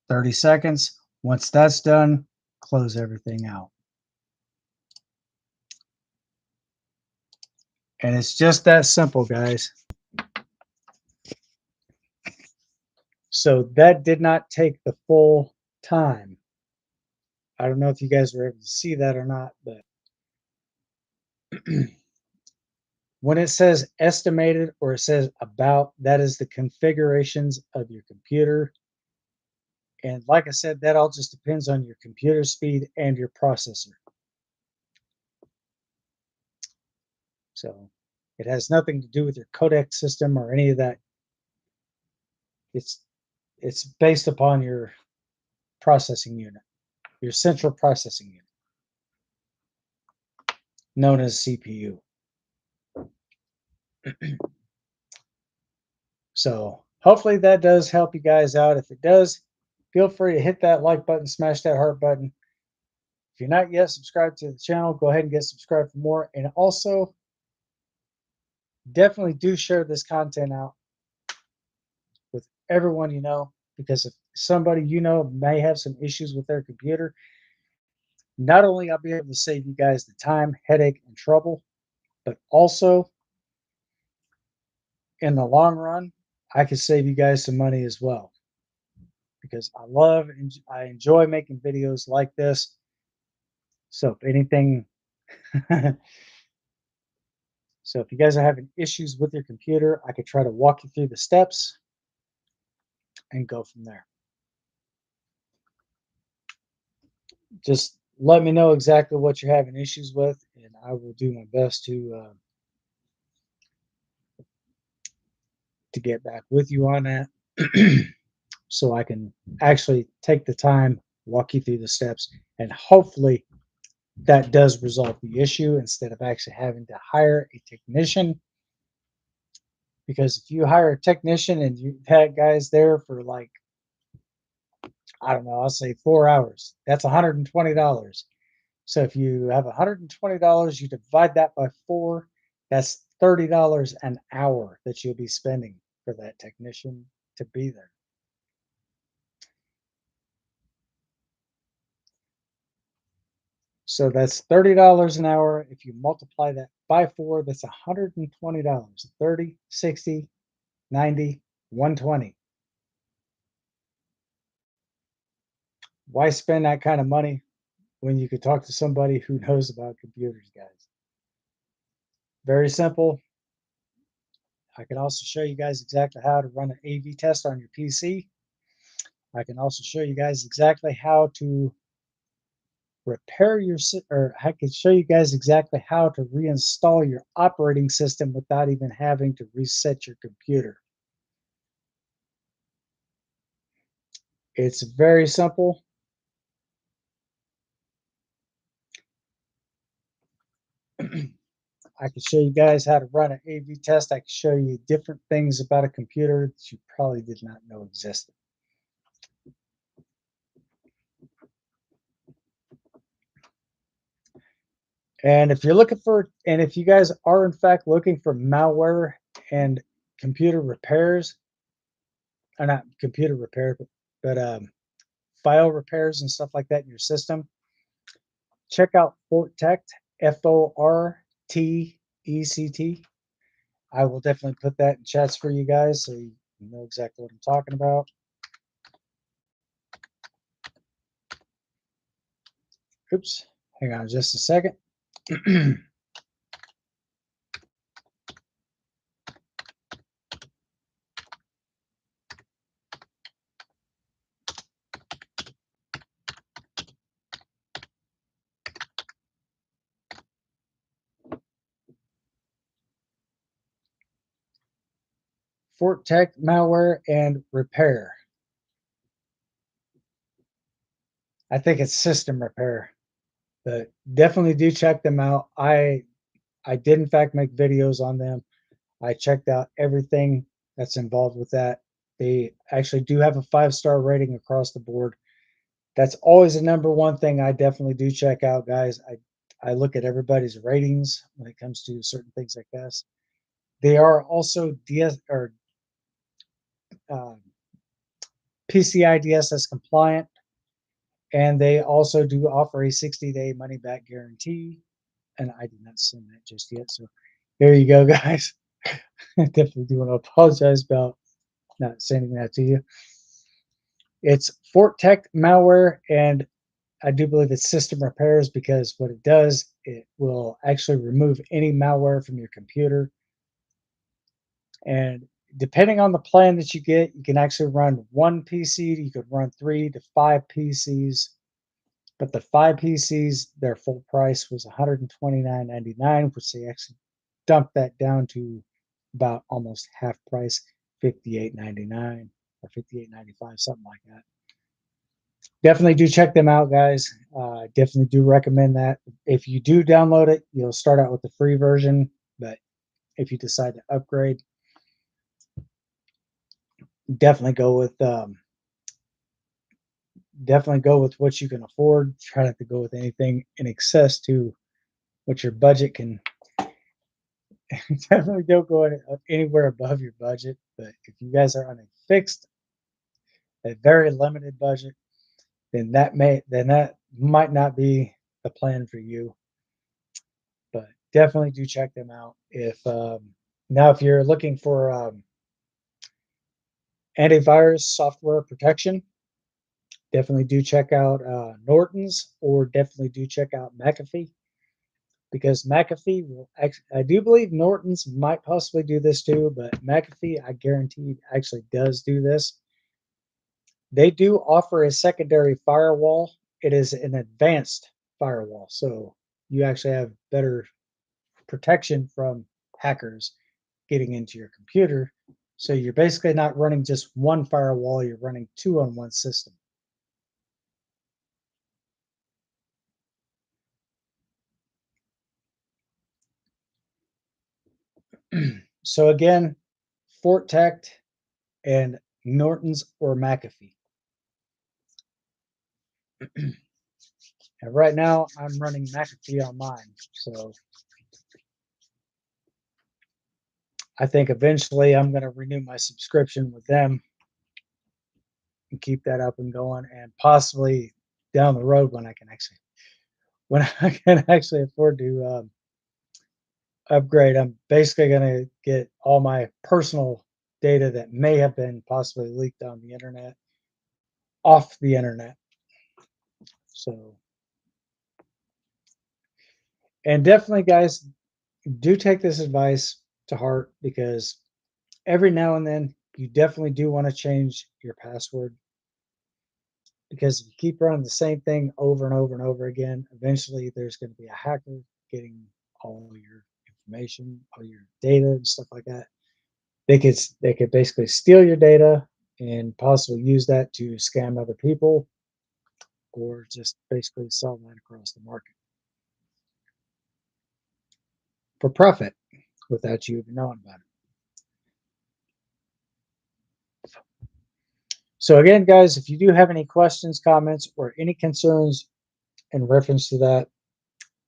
30 seconds. Once that's done, close everything out. And it's just that simple, guys. So that did not take the full time. I don't know if you guys were able to see that or not, but when it says estimated or it says about, that is the configurations of your computer. And like I said, that all just depends on your computer speed and your processor. So it has nothing to do with your codec system or any of that. It's based upon your processing unit, your central processing unit, known as CPU. So hopefully that does help you guys out. If it does, feel free to hit that like button, smash that heart button. If you're not yet subscribed to the channel, go ahead and get subscribed for more. And also, definitely do share this content out with everyone you know, because if somebody you know may have some issues with their computer, not only I'll be able to save you guys the time, headache, and trouble, but also in the long run, I could save you guys some money as well. Because I love and I enjoy making videos like this. So if anything, so if you guys are having issues with your computer, I could try to walk you through the steps and go from there. Just let me know exactly what you're having issues with, and I will do my best to get back with you on that, so I can actually take the time, walk you through the steps, and hopefully that does resolve the issue instead of actually having to hire a technician. Because if you hire a technician and you've had guys there for like, I don't know, I'll say 4 hours, that's $120. So if you have $120, you divide that by 4, that's $30 an hour that you'll be spending for that technician to be there. So that's $30 an hour. If you multiply that by 4, that's $120. 30, 60, 90, 120. Why spend that kind of money when you could talk to somebody who knows about computers, guys? Very simple. I can also show you guys exactly how to run an AV test on your PC. I can also show you guys exactly how to repair your, or I can show you guys exactly how to reinstall your operating system without even having to reset your computer. It's very simple. I can show you guys how to run an AV test. I can show you different things about a computer that you probably did not know existed. And if you're looking for, and if you guys are in fact looking for malware and computer repairs, or not computer repair, but file repairs and stuff like that in your system, check out Fortect, Fortect. I will definitely put that in chats for you guys so you know exactly what I'm talking about. Oops, hang on just a second. Fortech malware and repair. I think it's system repair, but definitely do check them out. I did in fact make videos on them. I checked out everything that's involved with that. They actually do have a 5-star rating across the board. That's always the number one thing I definitely do check out, guys. I look at everybody's ratings when it comes to certain things like this. They are also DS or um, PCI DSS compliant, and they also do offer a 60-day money back guarantee. And I did not send that just yet, so there you go, guys. I definitely do want to apologize about not sending that to you. It's Fortech malware, and I do believe it's system repairs because what it does, it will actually remove any malware from your computer. And depending on the plan that you get, you can actually run one PC. You could run 3 to 5 PCs. But the 5 PCs, their full price was $129.99, which they actually dumped that down to about almost half price, $58.99 or $58.95, something like that. Definitely do check them out, guys. Definitely do recommend that. If you do download it, you'll start out with the free version, but if you decide to upgrade, definitely go with what you can afford. Try not to go with anything in excess to what your budget can. Definitely don't go anywhere above your budget. But if you guys are on a very limited budget, then that might not be the plan for you. But definitely do check them out. If you're looking for antivirus software protection, definitely do check out Norton's, or definitely do check out McAfee, because McAfee will. I do believe Norton's might possibly do this too, but McAfee, I guarantee, actually does do this. They do offer a secondary firewall. It is an advanced firewall, so you actually have better protection from hackers getting into your computer. So you're basically not running just one firewall, you're running two on one system. So again, Fortech and Norton's or McAfee. And right now I'm running McAfee on mine. So I think eventually I'm going to renew my subscription with them and keep that up and going, and possibly down the road when I can actually afford to upgrade, I'm basically going to get all my personal data that may have been possibly leaked on the internet off the internet. So, and definitely, guys, do take this advice to heart, because every now and then you definitely do want to change your password, because if you keep running the same thing over and over and over again, eventually there's going to be a hacker getting all your information, all your data and stuff like that. They could basically steal your data and possibly use that to scam other people, or just basically sell that across the market for profit without you even knowing about it. So again, guys, if you do have any questions, comments, or any concerns in reference to that,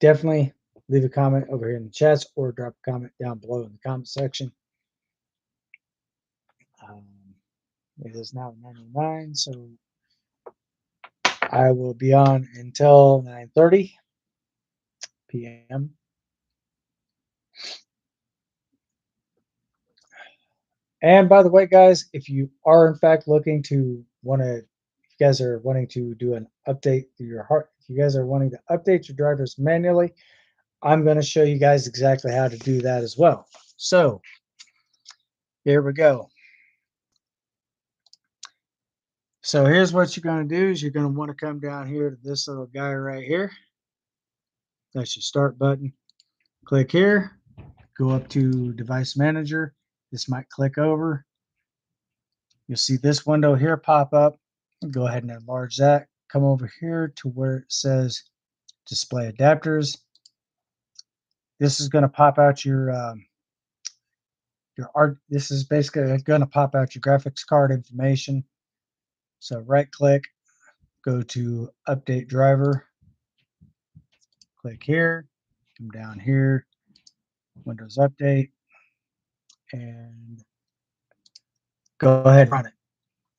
definitely leave a comment over here in the chats, or drop a comment down below in the comment section. Um, it is now 9:09, so I will be on until 9:30 p.m. And by the way, guys, if you are in fact looking to if you guys are wanting to do an update through your heart, if you guys are wanting to update your drivers manually, I'm going to show you guys exactly how to do that as well. So here we go. So here's what you're going to do is you're going to want to come down here to this little guy right here. That's your start button. Click here, go up to device manager. This might click over. You'll see this window here pop up. Go ahead and enlarge that. Come over here to where it says display adapters. This is going to pop out your art. This is basically going to pop out your graphics card information. So right click, go to update driver, click here, come down here, Windows Update, and go ahead and run it.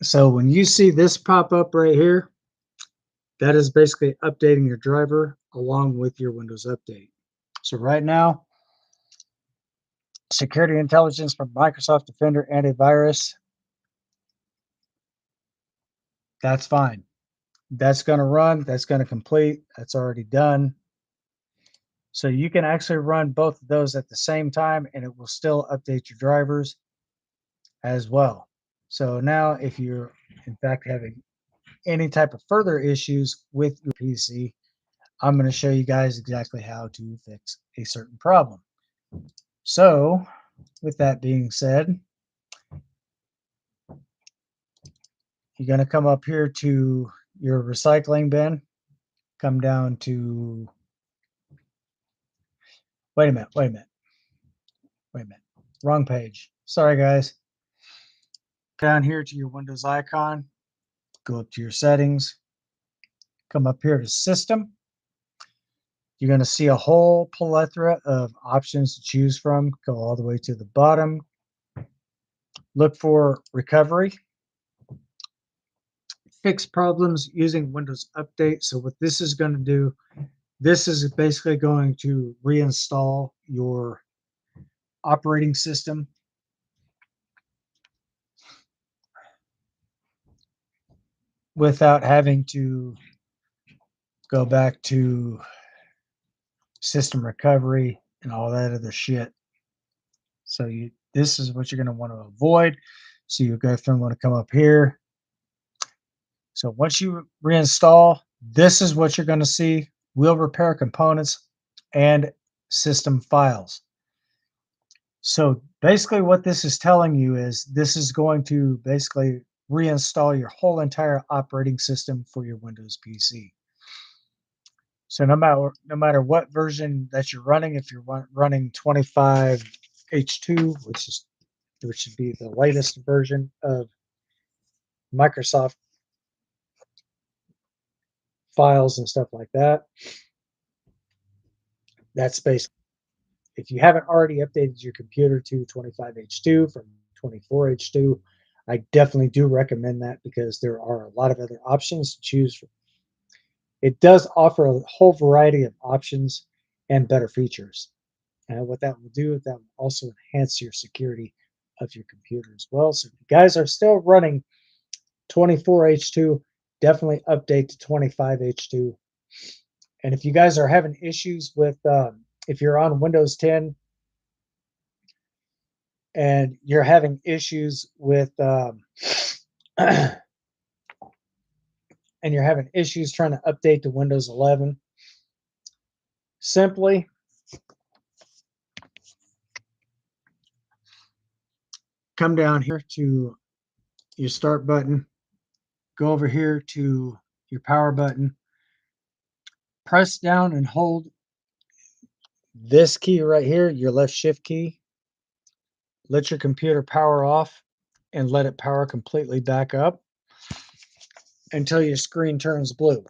So when you see this pop up right here, that is basically updating your driver along with your Windows Update. So right now, security intelligence from Microsoft Defender antivirus, that's fine. That's going to run, that's going to complete, that's already done. So you can actually run both of those at the same time and it will still update your drivers as well. So now if you're in fact having any type of further issues with your PC, I'm going to show you guys exactly how to fix a certain problem. So with that being said, you're going to come up here to your recycling bin, come down to, wait a minute, wrong page. Sorry guys. Down here to your Windows icon, go up to your settings, come up here to system. You're going to see a whole plethora of options to choose from. Go all the way to the bottom. Look for recovery. Fix problems using Windows Update. So what this is going to do, this is basically going to reinstall your operating system without having to go back to system recovery and all that other shit. So this is what you're going to want to avoid. So you go through and want to come up here. So once you reinstall, this is what you're going to see: will repair components and system files. So basically what this is telling you is this is going to basically reinstall your whole entire operating system for your Windows PC. So no matter what version that you're running, if you're running 25H2, which should be the latest version of Microsoft files and stuff like that, that's basically, if you haven't already updated your computer to 25H2 from 24H2, I definitely do recommend that because there are a lot of other options to choose from. It does offer a whole variety of options and better features. And what that will do, that will also enhance your security of your computer as well. So if you guys are still running 24H2, definitely update to 25H2. And if you guys are having issues with, if you're on Windows 10 and you're having issues with, and you're having issues trying to update to Windows 11, simply come down here to your start button, go over here to your power button, press down and hold this key right here, your left shift key. Let your computer power off and let it power completely back up until your screen turns blue.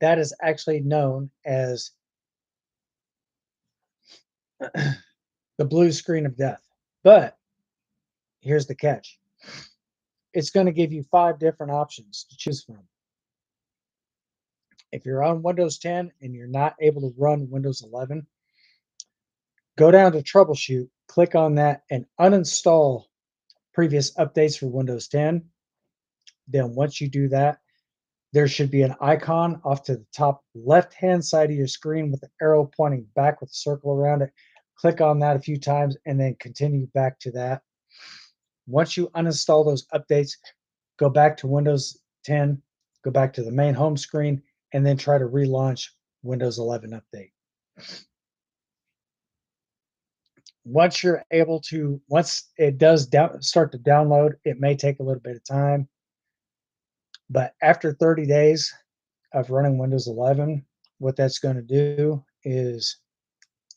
That is actually known as the blue screen of death. But here's the catch. It's going to give you 5 different options to choose from. If you're on Windows 10 and you're not able to run Windows 11, go down to Troubleshoot, click on that, and uninstall previous updates for Windows 10. Then once you do that, there should be an icon off to the top left-hand side of your screen with the arrow pointing back with a circle around it. Click on that a few times and then continue back to that. Once you uninstall those updates, go back to Windows 10, go back to the main home screen, and then try to relaunch Windows 11 update. once it does start to download, it may take a little bit of time, but after 30 days of running Windows 11, what that's going to do is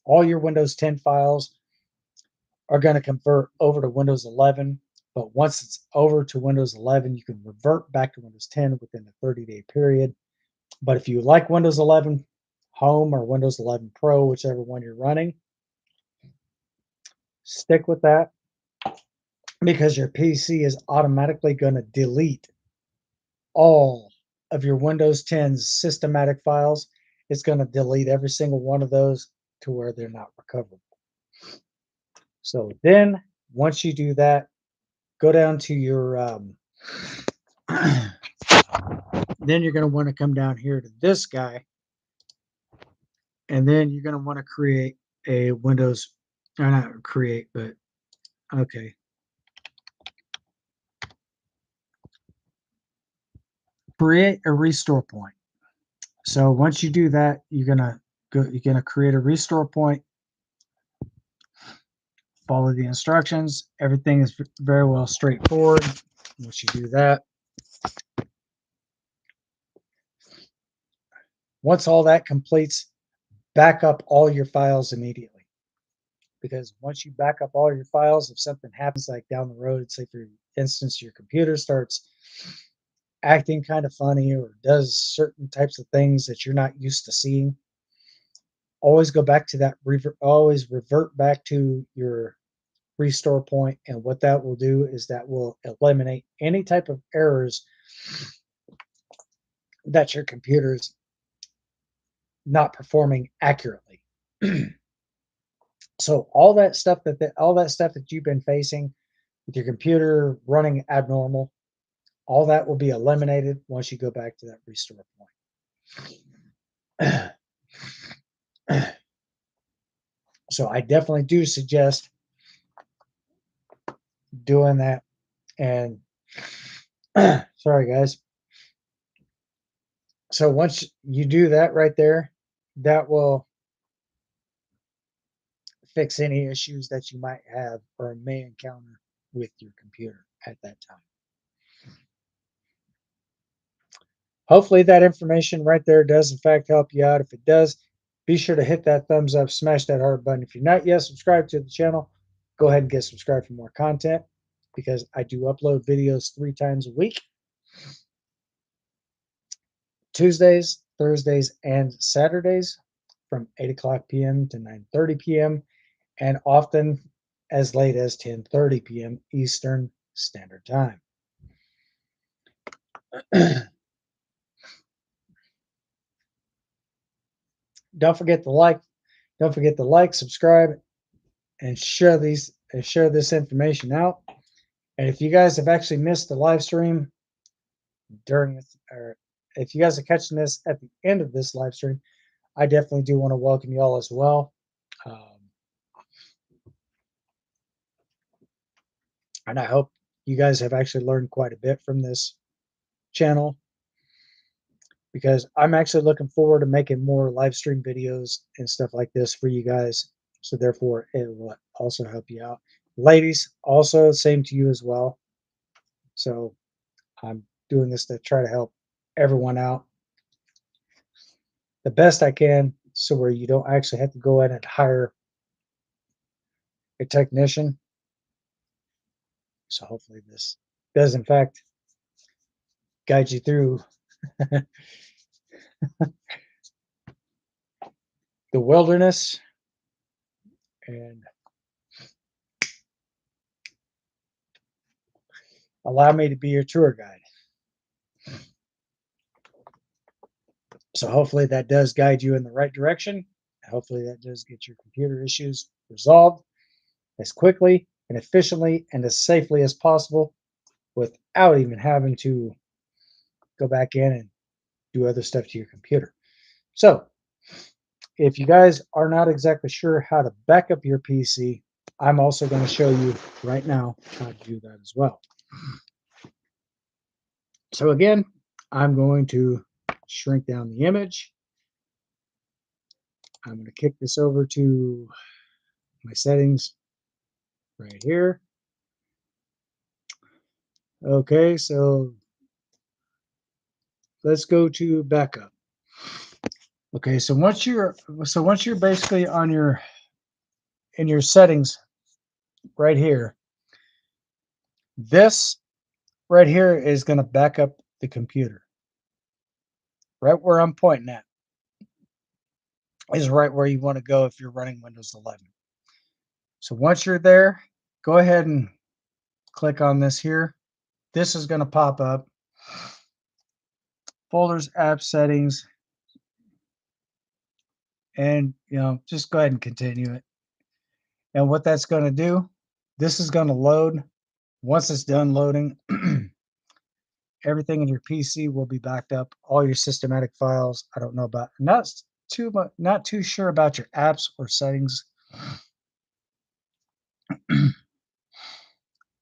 all your Windows 10 files are going to convert over to Windows 11. But once it's over to Windows 11, you can revert back to Windows 10 within a 30-day period. But if you like Windows 11 Home or Windows 11 Pro, whichever one you're running, stick with that because your PC is automatically going to delete all of your Windows 10's systematic files. It's going to delete every single one of those to where they're not recoverable. So then, once you do that, go down to your, then you're going to want to come down here to this guy, and then you're going to want to create a Windows, or not create, but okay. Create a restore point. So once you do that, you're gonna create a restore point, follow the instructions. Everything is very well straightforward. Once you do that, once all that completes, back up all your files immediately. Because once you back up all your files, if something happens like down the road, say for instance, your computer starts acting kind of funny or does certain types of things that you're not used to seeing, always go back to that, always revert back to your restore point, and what that will do is that will eliminate any type of errors that your computer is not performing accurately. So all that stuff that you've been facing with your computer running abnormal, all that will be eliminated once you go back to that restore point. So I definitely do suggest doing that. And sorry guys. So once you do that right there, that will fix any issues that you might have or may encounter with your computer at that time. Hopefully that information right there does in fact help you out. If it does, be sure to hit that thumbs up, smash that heart button. If you're not yet subscribed to the channel, go ahead and get subscribed for more content because I do upload videos 3 times a week. Tuesdays, Thursdays, and Saturdays from 8 o'clock p.m. to 9:30 p.m. and often as late as 10:30 p.m. Eastern Standard Time. Don't forget to like, subscribe, and share this information out. And if you guys have actually missed the live stream during this, or if you guys are catching this at the end of this live stream, I definitely do want to welcome you all as well. And I hope you guys have actually learned quite a bit from this channel because I'm actually looking forward to making more live stream videos and stuff like this for you guys. So therefore, it will also help you out. Ladies, also same to you as well. So I'm doing this to try to help everyone out the best I can so where you don't actually have to go in and hire a technician. So hopefully this does in fact guide you through the wilderness and allow me to be your tour guide. So hopefully that does guide you in the right direction. Hopefully that does get your computer issues resolved as quickly and efficiently and as safely as possible without even having to go back in and do other stuff to your computer. So if you guys are not exactly sure how to back up your PC, I'm also going to show you right now how to do that as well. So again, I'm going to shrink down the image. I'm going to kick this over to my settings right here. Okay, so let's go to backup. Okay, so once you're basically on your in your settings right here, this right here is going to back up the computer. Right where I'm pointing at is right where you want to go if you're running Windows 11. So once you're there, go ahead and click on this here. This is going to pop up. Folders, app settings, and just go ahead and continue it. And what that's going to do, this is going to load. Once it's done loading, everything in your PC will be backed up. All your systematic files. I don't know about not too sure about your apps or settings.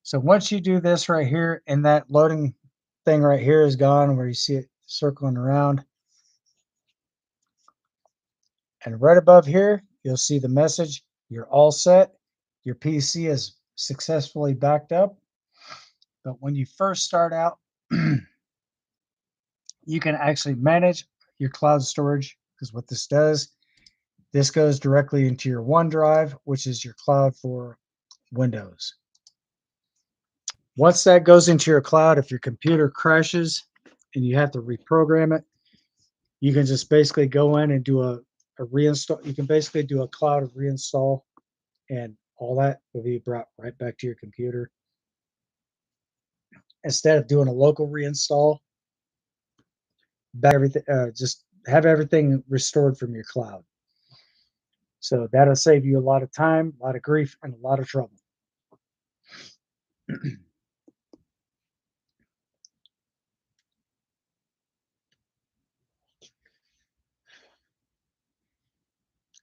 So once you do this right here, and that loading thing right here is gone, where you see it circling around, and right above here, you'll see the message, you're all set. Your PC is successfully backed up. But when you first start out, you can actually manage your cloud storage, because what this goes directly into your OneDrive, which is your cloud for Windows. Once that goes into your cloud, if your computer crashes and you have to reprogram it, you can just basically go in and do a reinstall. You can basically do a cloud reinstall, and all that will be brought right back to your computer. Instead of doing a local reinstall, just have everything restored from your cloud. So that'll save you a lot of time, a lot of grief, and a lot of trouble.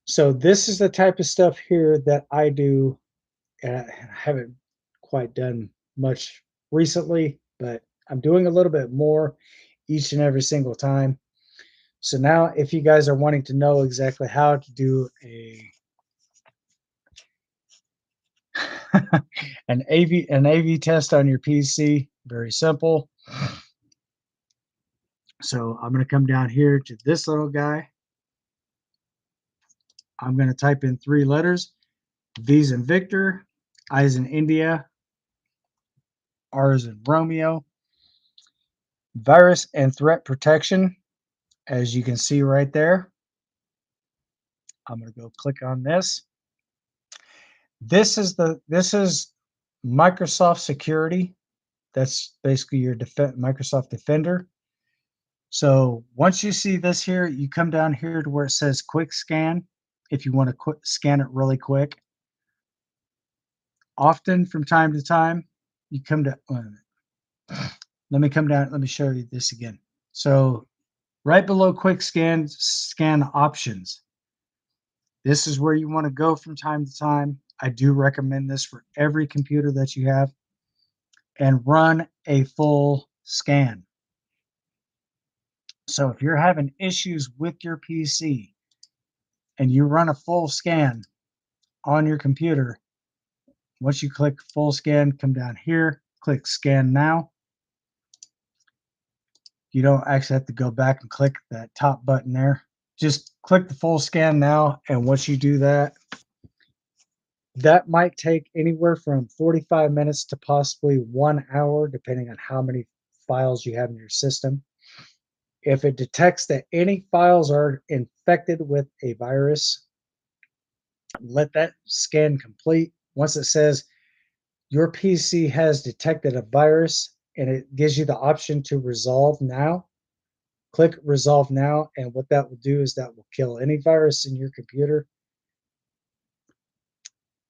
So this is the type of stuff here that I do, and I haven't quite done much recently, but I'm doing a little bit more each and every single time. So now if you guys are wanting to know exactly how to do an AV test on your PC, very simple. So I'm going to come down here to this little guy. I'm going to type in 3 letters: V as in Victor, I as in India, R as in Romeo. Virus and threat protection, as you can see right there. I'm going to go click on this. This is Microsoft Security. That's basically your Microsoft Defender. So once you see this here, you come down here to where it says quick scan. If you want to scan it really quick. Often from time to time, you come to, let me come down, let me show you this again. So right below quick scan options, this is where you want to go from time to time. I do recommend this for every computer that you have, and run a full scan. So if you're having issues with your PC and you run a full scan on your computer, once you click full scan, come down here, click scan now. You don't actually have to go back and click that top button there. Just click the full scan now, and once you do that, that might take anywhere from 45 minutes to possibly 1 hour, depending on how many files you have in your system. If it detects that any files are infected with a virus, let that scan complete. Once it says your PC has detected a virus and it gives you the option to resolve now, click resolve now. And what that will do is that will kill any virus in your computer.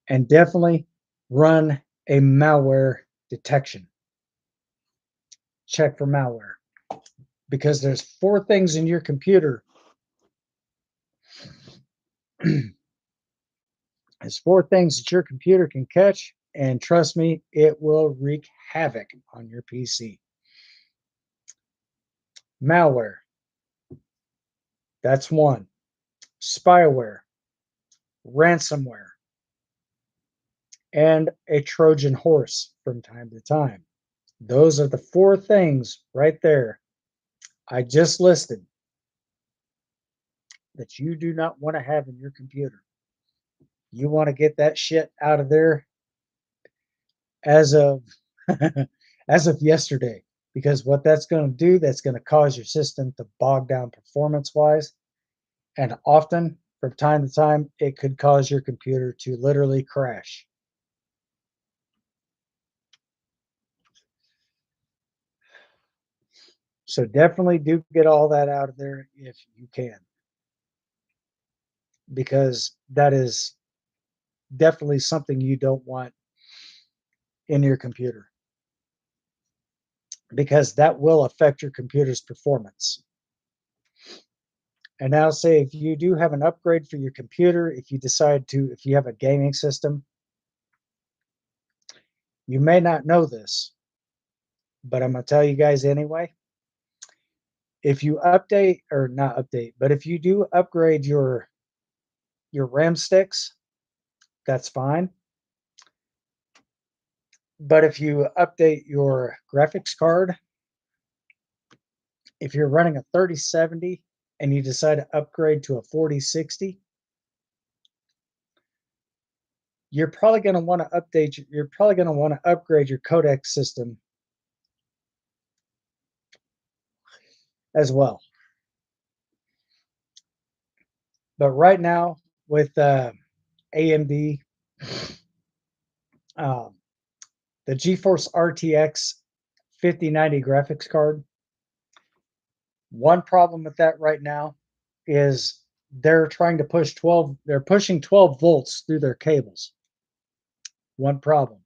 And definitely run a malware detection. Check for malware, because there's 4 things in your computer. There's 4 things that your computer can catch, and trust me, it will wreak havoc on your PC. Malware, that's 1. Spyware, ransomware, and a Trojan horse from time to time. Those are the four things right there I just listed that you do not want to have in your computer. You want to get that shit out of there as of as of yesterday, because what that's going to do, that's going to cause your system to bog down performance wise, and often from time to time it could cause your computer to literally crash. So definitely do get all that out of there if you can, because that is definitely something you don't want in your computer, because that will affect your computer's performance. And now, say if you do have an upgrade for your computer, if you decide to, if you have a gaming system, you may not know this, but I'm going to tell you guys anyway. If you update, or not update, but if you do upgrade your RAM sticks, that's fine. But if you update your graphics card, if you're running a 3070 and you decide to upgrade to a 4060, you're probably going to want to you're probably going to want to upgrade your codec system as well. But right now, with AMD, um, the GeForce RTX 5090 graphics card, one problem with that right now is they're trying to push 12, they're pushing 12 volts through their cables. One problem.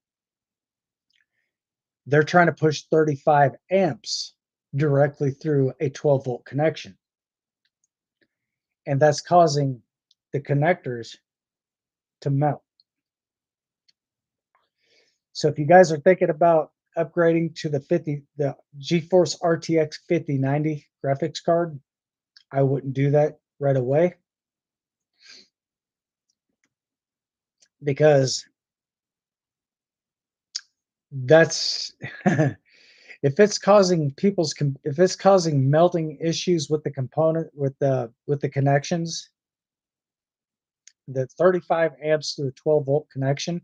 They're trying to push 35 amps directly through a 12-volt connection. And that's causing the connectors to melt. So if you guys are thinking about upgrading to the GeForce RTX 5090 graphics card, I wouldn't do that right away, because that's if it's causing if it's causing melting issues with the component, with the connections, the 35 amps to a 12-volt connection,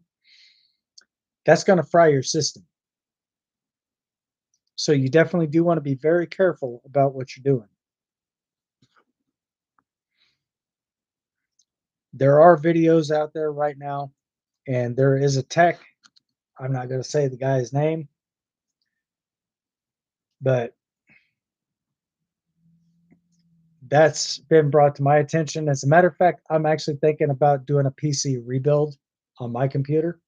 that's going to fry your system. So you definitely do want to be very careful about what you're doing. There are videos out there right now, and there is a tech. I'm not going to say the guy's name, but that's been brought to my attention. As a matter of fact, I'm actually thinking about doing a PC rebuild on my computer.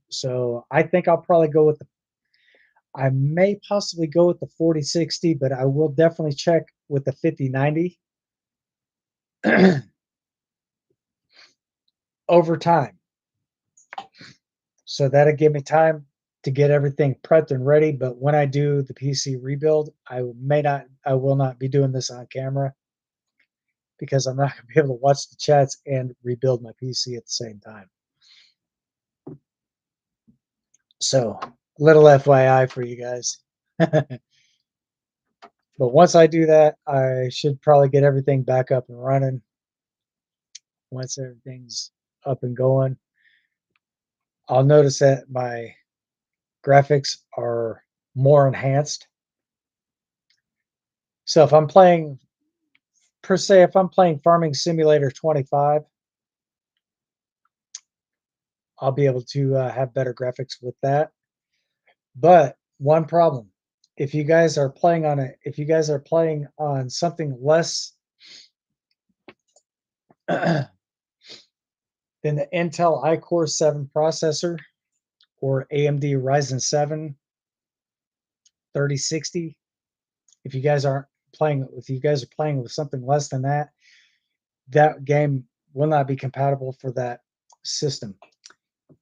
So I think I'll probably go with I may possibly go with the 4060, but I will definitely check with the 5090 over time. So that'll give me time to get everything prepped and ready. But when I do the PC rebuild, I will not be doing this on camera, because I'm not going to be able to watch the chats and rebuild my PC at the same time. So, little FYI for you guys. But once I do that, I should probably get everything back up and running. Once everything's up and going, I'll notice that my graphics are more enhanced. So if I'm playing, per se, if I'm playing Farming Simulator 25, I'll be able to have better graphics with that. But one problem, if you guys are playing on something less than the Intel iCore 7 processor or AMD Ryzen 7 3060, if you guys are playing with something less than that, that game will not be compatible for that system.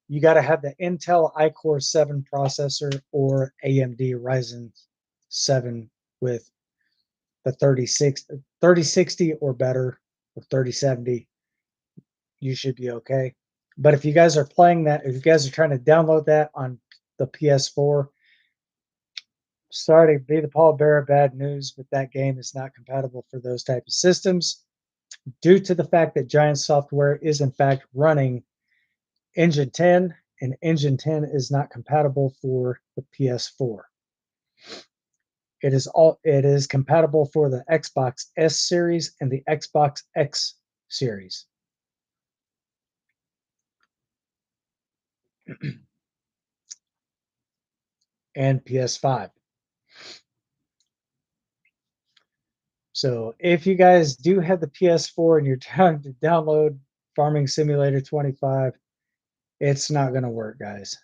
You got to have the Intel iCore 7 processor or AMD Ryzen 7 with the 3060 or better, or 3070. you should be okay. But if you guys are playing that, if you guys are trying to download that on the PS4, sorry to be the pallbearer of bad news, but that game is not compatible for those type of systems due to the fact that Giant Software is in fact running Engine 10, and Engine 10 is not compatible for the PS4. It is compatible for the Xbox S series and the Xbox X series. And PS5. So if you guys do have the PS4 and you're trying to download Farming Simulator 25, it's not going to work, guys.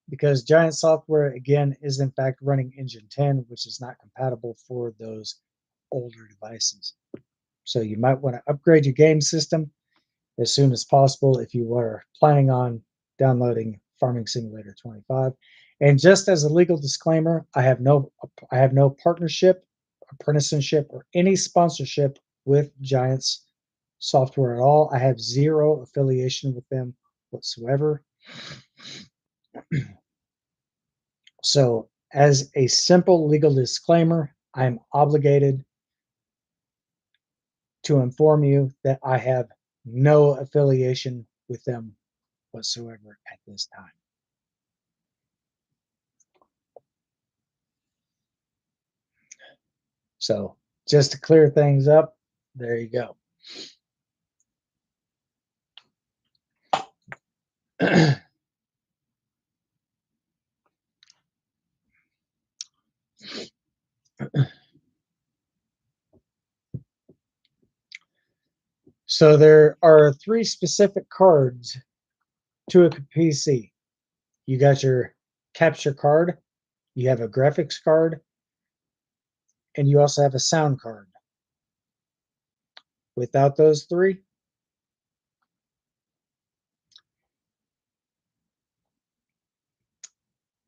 Because Giant Software, again, is in fact running Engine 10, which is not compatible for those older devices. So you might want to upgrade your game system as soon as possible if you are planning on downloading Farming Simulator 25. And just as a legal disclaimer, I have no partnership, apprenticeship, or any sponsorship with Giants Software at all. I have zero affiliation with them whatsoever. So, as a simple legal disclaimer, I'm obligated to inform you that I have no affiliation with them whatsoever at this time. So, just to clear things up, there you go. So there are three specific cards to a PC. You got your capture card, you have a graphics card, and you also have a sound card. Without those three,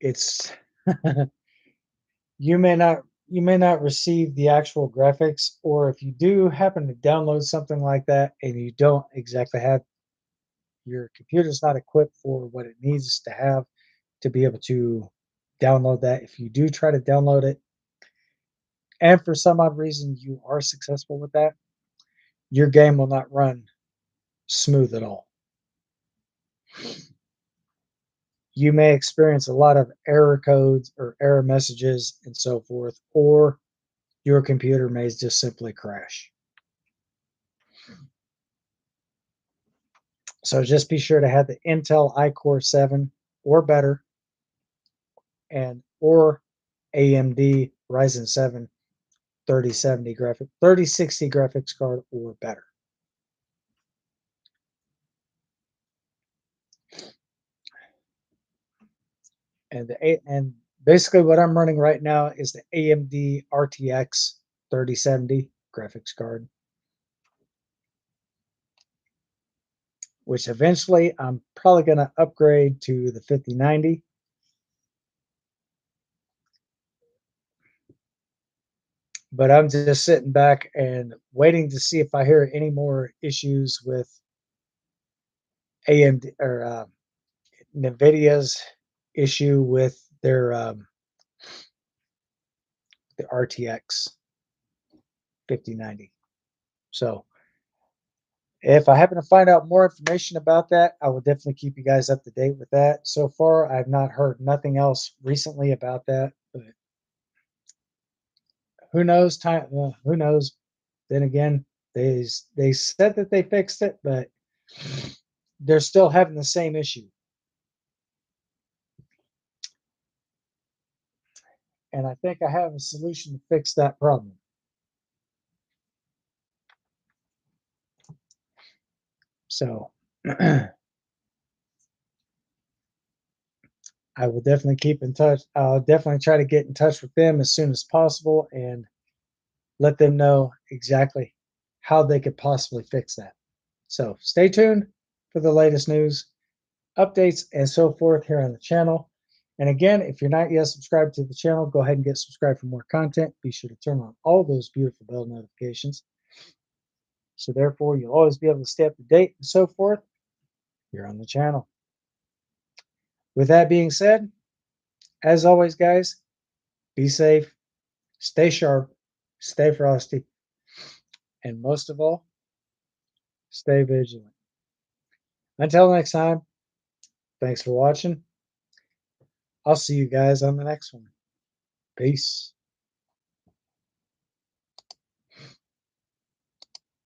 it's you may not receive the actual graphics, or if you do happen to download something like that and you don't exactly have your computer's not equipped for what it needs to have to be able to download that. If you do try to download it and for some odd reason you are successful with that, your game will not run smooth at all. You may experience a lot of error codes or error messages and so forth, or your computer may just simply crash. So just be sure to have the Intel iCore 7 or better, and or AMD Ryzen 7 3060 graphics card or better. And basically what I'm running right now is the AMD RTX 3070 graphics card, which eventually I'm probably going to upgrade to the 5090. But I'm just sitting back and waiting to see if I hear any more issues with AMD or NVIDIA's issue with their the RTX 5090. So if I happen to find out more information about that, I will definitely keep you guys up to date with that. So far, I've not heard nothing else recently about that, but who knows? Who knows? Then again, they said that they fixed it, but they're still having the same issue. And I think I have a solution to fix that problem. So I will definitely keep in touch. I'll definitely try to get in touch with them as soon as possible and let them know exactly how they could possibly fix that. So stay tuned for the latest news, updates, and so forth here on the channel. And again, if you're not yet subscribed to the channel, go ahead and get subscribed for more content. Be sure to turn on all those beautiful bell notifications. So therefore, you'll always be able to stay up to date and so forth here on the channel. With that being said, as always, guys, be safe, stay sharp, stay frosty, and most of all, stay vigilant. Until next time, thanks for watching. I'll see you guys on the next one. Peace.